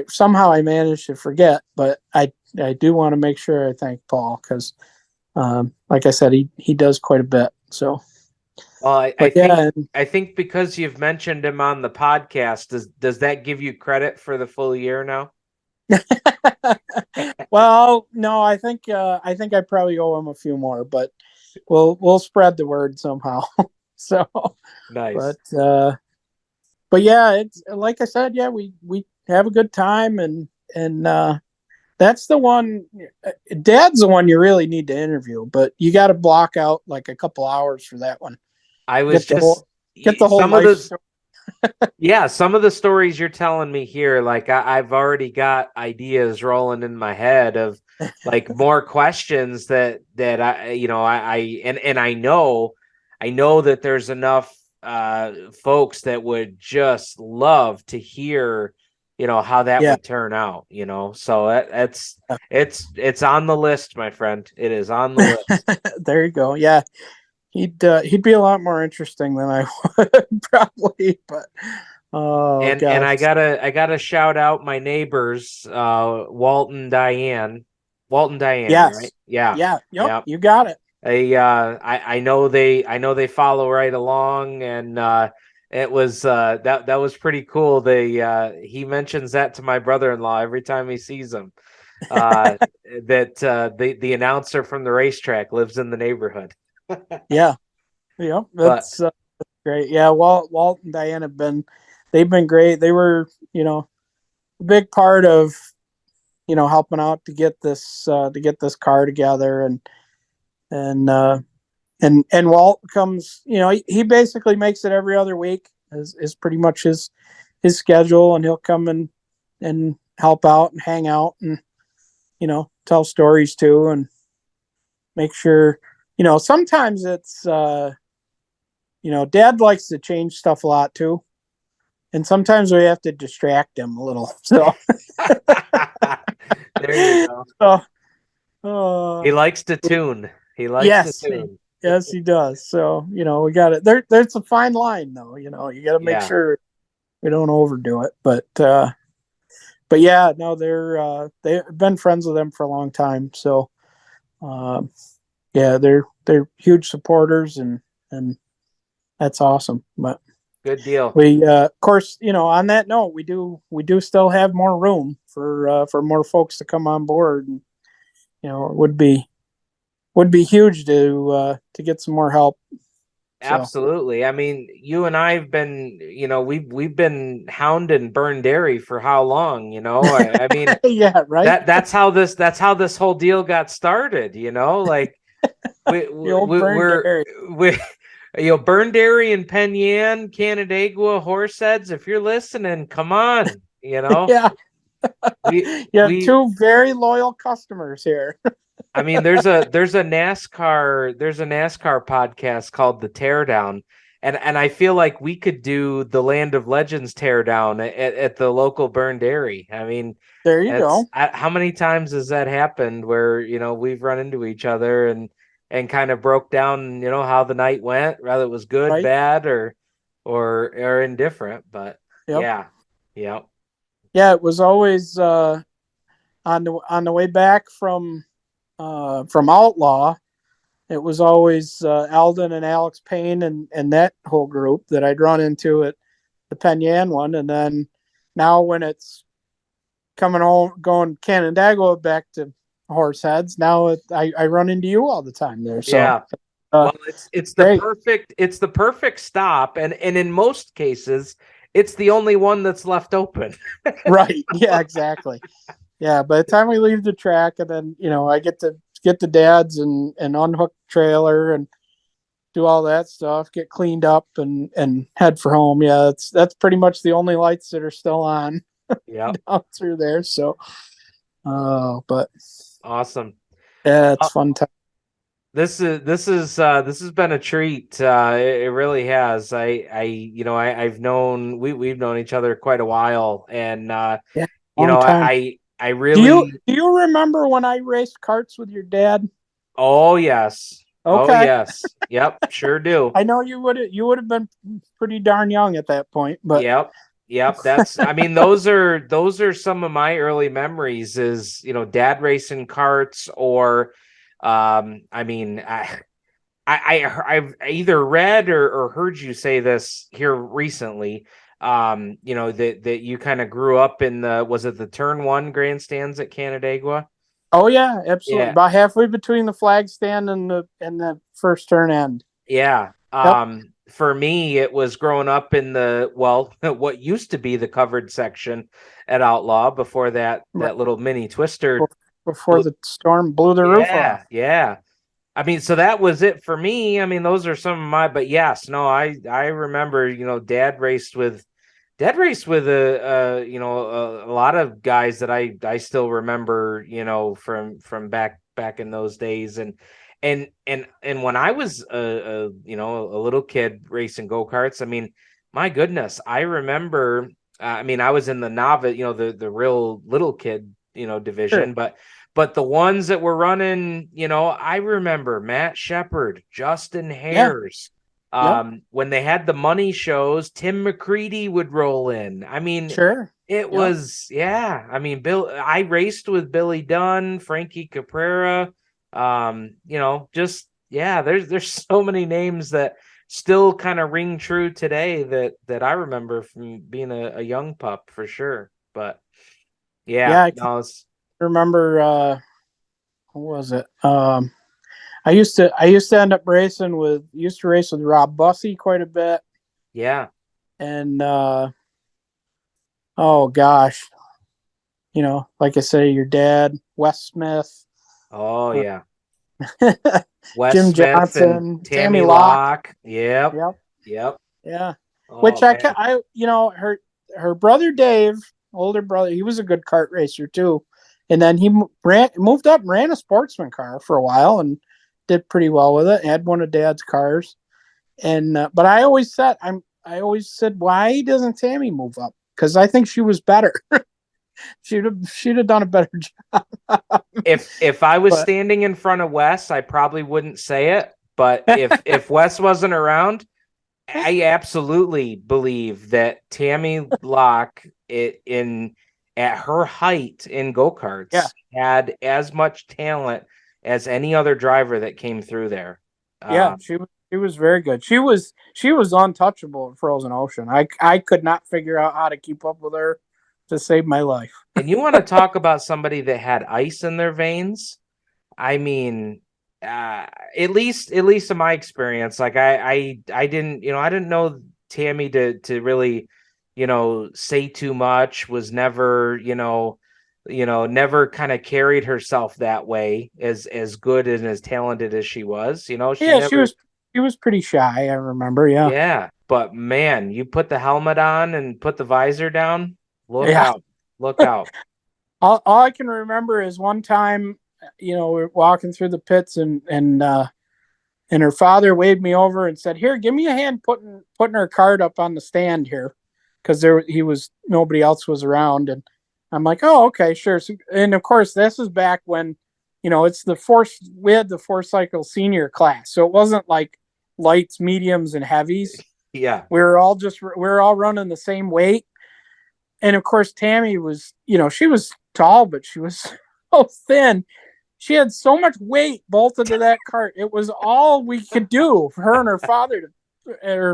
somehow I manage to forget, but I do want to make sure I thank Paul, because like I said, he does quite a bit. So, well, I think because you've mentioned him on the podcast, does that give you credit for the full year now? Well, no, I think I probably owe him a few more, but we'll spread the word somehow. So nice. But yeah, it's like I said, yeah, we have a good time, and that's the one. Dad's the one you really need to interview, but you got to block out like a couple hours for that one. I was get the whole some life of those. story. Yeah, some of the stories you're telling me here, like I've already got ideas rolling in my head of like more questions that I know that there's enough folks that would just love to hear how that would turn out. So it's on the list, my friend. It is on the list. There you go. Yeah, he'd be a lot more interesting than I would probably, but and I gotta shout out my neighbors, Walton Diane, yes. right? Yeah. Yep. You got it. I know they follow right along, and it was that was pretty cool. He mentions that to my brother-in-law every time he sees him. That the announcer from the racetrack lives in the neighborhood. Yeah, that's great. Yeah, Walt and Diane they've been great. They were a big part of helping out to get this car together, and Walt comes, he basically makes it every other week is pretty much his schedule, and he'll come and help out and hang out and tell stories too, and make sure sometimes it's Dad likes to change stuff a lot too, and sometimes we have to distract him a little. So There you go. so He likes to tune. He likes to yes, tune. yes, he does. So we got it. There's a fine line, though. You got to make Yeah, sure we don't overdo it. But yeah, no, they've been friends with them for a long time. So yeah, they're huge supporters, and that's awesome. But good deal. we, of course, on that note, we do still have more room for more folks to come on board, and it would be huge to get some more help. So Absolutely. I mean, you and I've been, we've been hounding Burn Dairy for how long, I mean, yeah, right. that's how this whole deal got started, like The old Burn Dairy. we Burn Dairy and Penn Yan, Canandaigua, Horseheads, if you're listening, come on, Yeah, we you have we two very loyal customers here. I mean, there's a NASCAR podcast called The Teardown, and I feel like we could do the Land of Legends teardown at the local Burn Dairy. I mean, There you go. how many times has that happened where we've run into each other and kind of broke down how the night went, whether it was good, Right. bad, or indifferent. But Yep. yeah. Yeah, it was always on the way back from Outlaw. It was always Alden and Alex Payne and that whole group that I'd run into at the Penn Yan one, and then now when it's coming home, going Canandaigua back to Horseheads, now I run into you all the time there. So Yeah. Well, it's the great. perfect stop, and in most cases, it's the only one that's left open. Right. Yeah, exactly. Yeah, by the time we leave the track, and then I get the dads and unhook trailer and do all that stuff, get cleaned up and head for home. Yeah, that's pretty much the only lights that are still on Yeah. down through there. So, but Awesome. yeah, it's fun time. This has been a treat. It really has. I've known we've known each other quite a while, and Yeah, long time. I really Do you remember when I raced karts with your dad? Oh yes. Okay. Oh yes. Yep, sure do. I know you would have been pretty darn young at that point, but Yep. That's I mean, those are some of my early memories is, dad racing karts or I mean, I've either read or heard you say this here recently. That you kind of grew up in was it the turn one grandstands at Canandaigua? oh yeah, absolutely. Yeah. About halfway between the flag stand and the first turn end. Yeah. Yep. For me, it was growing up in what used to be the covered section at Outlaw before that little mini twister. Before the storm blew the roof off. Yeah. I mean, so that was it for me. I mean, those are some of but yes, no, I remember, dad raced with a lot of guys that I still remember, from back in those days. And when I was a little kid racing go-karts, I mean, my goodness, I remember, I mean, I was in the novice, the real little kid, division, Sure. but the ones that were running, I remember Matt Shepard, Justin Hares. When they had the money shows, Tim McCready would roll in. I mean, Sure. it was, yeah. I mean, I raced with Billy Dunn, Frankie Caprera. There's so many names that still kind of ring true today that I remember from being a young pup for sure. But I remember what was it? I used to end up race with Rob Bussey quite a bit. Yeah. And oh gosh. Like I say, your dad, Wes Smith. Oh yeah. Wes Jim Smith Johnson, and Tammy Locke. Yep. Yeah. Oh, Which her brother Dave, older brother, he was a good kart racer too. And then he moved up and ran a sportsman car for a while and did pretty well with it. Had one of Dad's cars. And but I always said I always said, why doesn't Tammy move up? Because I think she was better. she'd have done a better job. If I was But standing in front of Wes, I probably wouldn't say it. But if Wes wasn't around, I absolutely believe that Tammy Locke at her height in go-karts yeah, had as much talent as any other driver that came through there. yeah, she was very good. She was untouchable at Frozen Ocean. I could not figure out how to keep up with her to save my life. And you want to talk about somebody that had ice in their veins? I mean, at least in my experience, like I didn't, I didn't know Tammy to really, say too much, was never, never kind of carried herself that way as good and as talented as she was. She Yeah, never. she was pretty shy. I remember. Yeah, Yeah, but man, you put the helmet on and put the visor down, look yeah. out. Look out. All I can remember is one time, we're walking through the pits and her father waved me over and said, "Here, give me a hand putting her cart up on the stand here," because nobody else was around, and I'm like, "Oh, okay, sure." So, and of course, this is back when, it's we had the 4-cycle senior class, so it wasn't like lights, mediums, and heavies. Yeah. We were all running the same weight, and of course, Tammy was, she was tall, but she was so thin. She had so much weight bolted to that cart. It was all we could do for her and her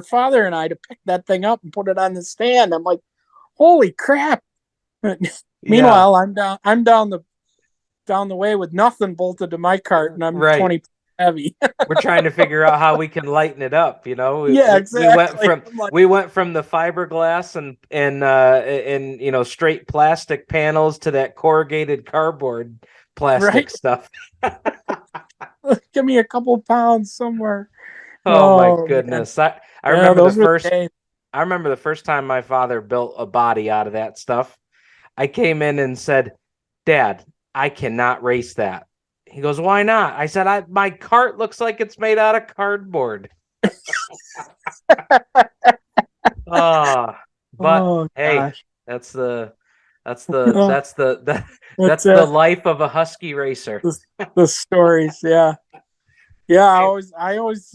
father and I to pick that thing up and put it on the stand. I'm like, holy crap. Meanwhile, I'm down the way with nothing bolted to my cart, and I'm right. 20 heavy. We're trying to figure out how we can lighten it up, Yeah, exactly. We went from the fiberglass and straight plastic panels to that corrugated cardboard plastic stuff. Give me a couple pounds somewhere. Oh my goodness. Man. I remember I remember the first time my father built a body out of that stuff. I came in and said, "Dad, I cannot race that." He goes, "Why not?" I said, my cart looks like it's made out of cardboard. Hey, gosh. that's the life of a husky racer. The stories, yeah. I always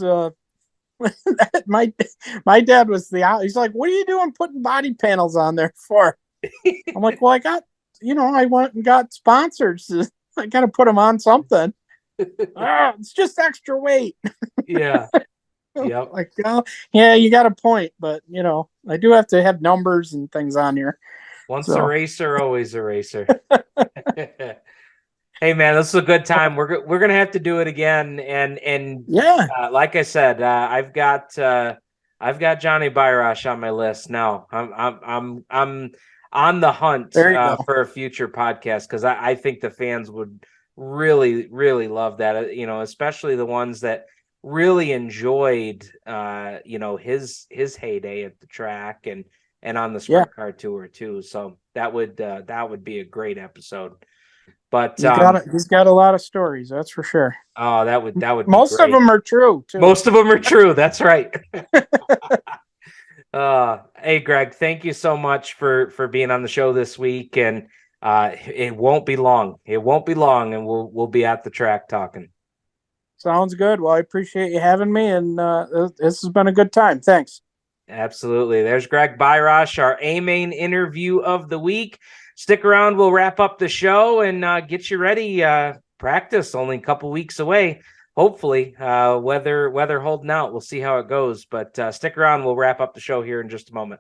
my dad was he's like, "What are you doing putting body panels on there for?" I'm like, "Well, I went and got sponsors. I got to put them on something." It's just extra weight. Yeah. Yep. Like, yeah, you got a point, but I do have to have numbers and things on here. Once a racer, always a racer. Hey man, this is a good time. We're gonna have to do it again, and yeah, like I said, I've got Johnny Birosh on my list now. I'm on the hunt for a future podcast because I think the fans would really, really love that. Especially the ones that really enjoyed his heyday at the track and on the sprint car tour too. So that would be a great episode. But he's got a lot of stories, that's for sure. Oh, that would most of them are true too. Most of them are true. That's right. Hey Greg, thank you so much for being on the show this week, and it won't be long. It won't be long, and we'll be at the track talking. Sounds good. Well, I appreciate you having me, and this has been a good time. Thanks. Absolutely. There's Greg Birosh, our A-Main interview of the week. Stick around. We'll wrap up the show and get you ready. Practice only a couple weeks away. Hopefully, weather holding out. We'll see how it goes. But stick around. We'll wrap up the show here in just a moment.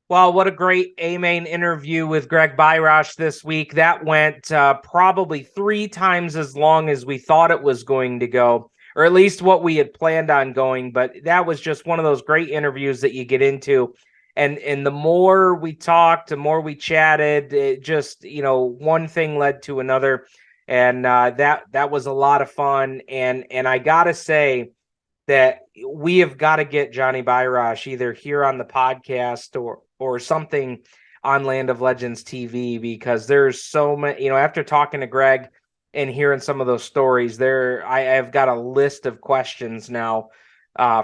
Well, what a great A-Main interview with Greg Birosh this week. That went probably 3 times as long as we thought it was going to go, or at least what we had planned on going. But that was just one of those great interviews that you get into. And the more we talked, the more we chatted, it just, one thing led to another. And that was a lot of fun. And I got to say that we have got to get Johnny Birosh either here on the podcast or something on Land of Legends TV, because there's so many, after talking to Greg and hearing some of those stories I have got a list of questions now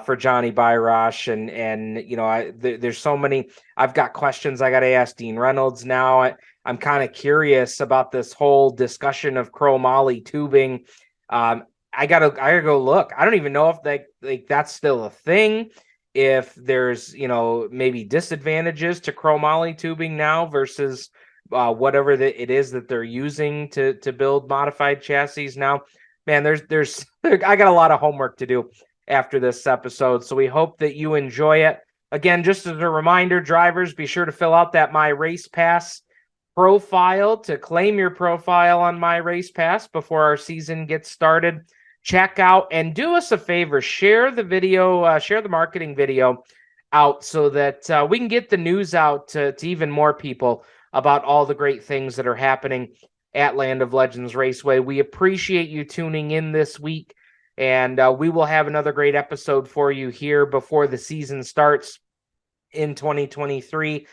for Johnny Birosh, and there's so many. I've got questions I got to ask Dean Reynolds now. I'm kind of curious about this whole discussion of chromoly tubing. I gotta go look. I don't even know if that's still a thing. If there's maybe disadvantages to chromoly tubing now versus whatever it is that they're using to build modified chassis now. Man, there's I got a lot of homework to do after this episode, so we hope that you enjoy it. Again, just as a reminder, drivers, be sure to fill out that My Race Pass profile to claim your profile on My Race Pass before our season gets started. Check out and do us a favor, share the video, share the marketing video out so that we can get the news out to even more people about all the great things that are happening at Land of Legends Raceway. We appreciate you tuning in this week, and we will have another great episode for you here before the season starts in 2023.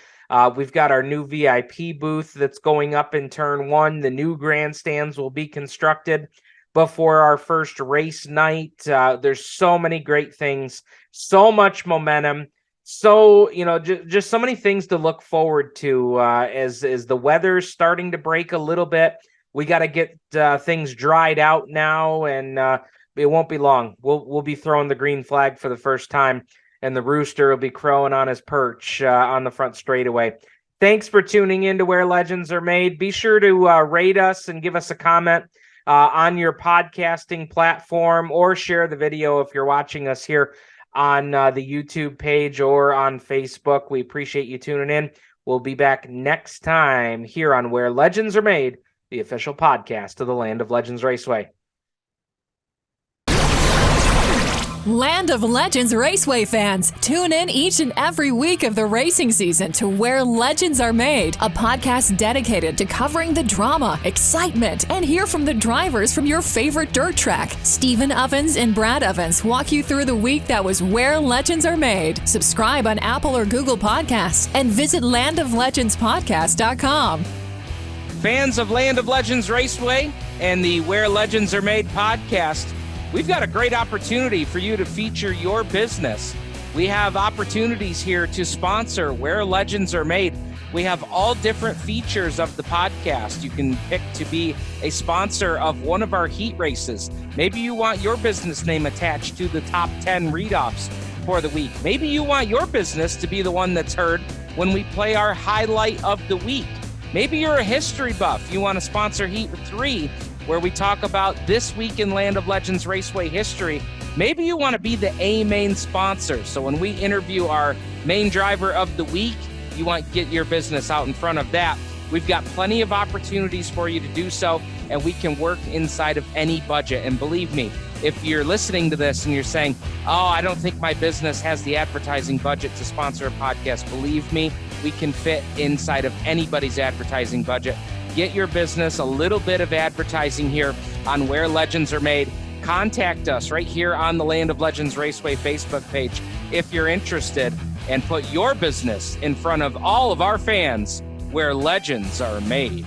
We've got our new VIP booth that's going up in turn 1. The new grandstands will be constructed before our first race night. There's so many great things, so much momentum, so just so many things to look forward to as the weather's starting to break a little bit. We got to get things dried out now, and it won't be long. We'll be throwing the green flag for the first time, and the rooster will be crowing on his perch on the front straightaway. Thanks for tuning in to Where Legends Are Made. Be sure to rate us and give us a comment on your podcasting platform, or share the video if you're watching us here on the YouTube page or on Facebook. We appreciate you tuning in. We'll be back next time here on Where Legends Are Made, the official podcast of the Land of Legends Raceway. Land of Legends Raceway fans, tune in each and every week of the racing season to Where Legends Are Made, a podcast dedicated to covering the drama, excitement, and hear from the drivers from your favorite dirt track. Stephen Ovens and Brad Ovens walk you through the week that was Where Legends Are Made. Subscribe on Apple or Google Podcasts and visit landoflegendspodcast.com. Fans of Land of Legends Raceway and the Where Legends Are Made podcast, we've got a great opportunity for you to feature your business. We have opportunities here to sponsor Where Legends Are Made. We have all different features of the podcast. You can pick to be a sponsor of one of our heat races. Maybe you want your business name attached to the top 10 read-offs for the week. Maybe you want your business to be the one that's heard when we play our highlight of the week. Maybe you're a history buff. You want to sponsor Heat 3, where we talk about this week in Land of Legends Raceway history. Maybe you want to be the main sponsor. So when we interview our main driver of the week, you want to get your business out in front of that. We've got plenty of opportunities for you to do so, and we can work inside of any budget. And believe me, if you're listening to this and you're saying, oh, I don't think my business has the advertising budget to sponsor a podcast, believe me, we can fit inside of anybody's advertising budget. Get your business a little bit of advertising here on Where Legends Are Made. Contact us right here on the Land of Legends Raceway Facebook page if you're interested, and put your business in front of all of our fans where legends are made.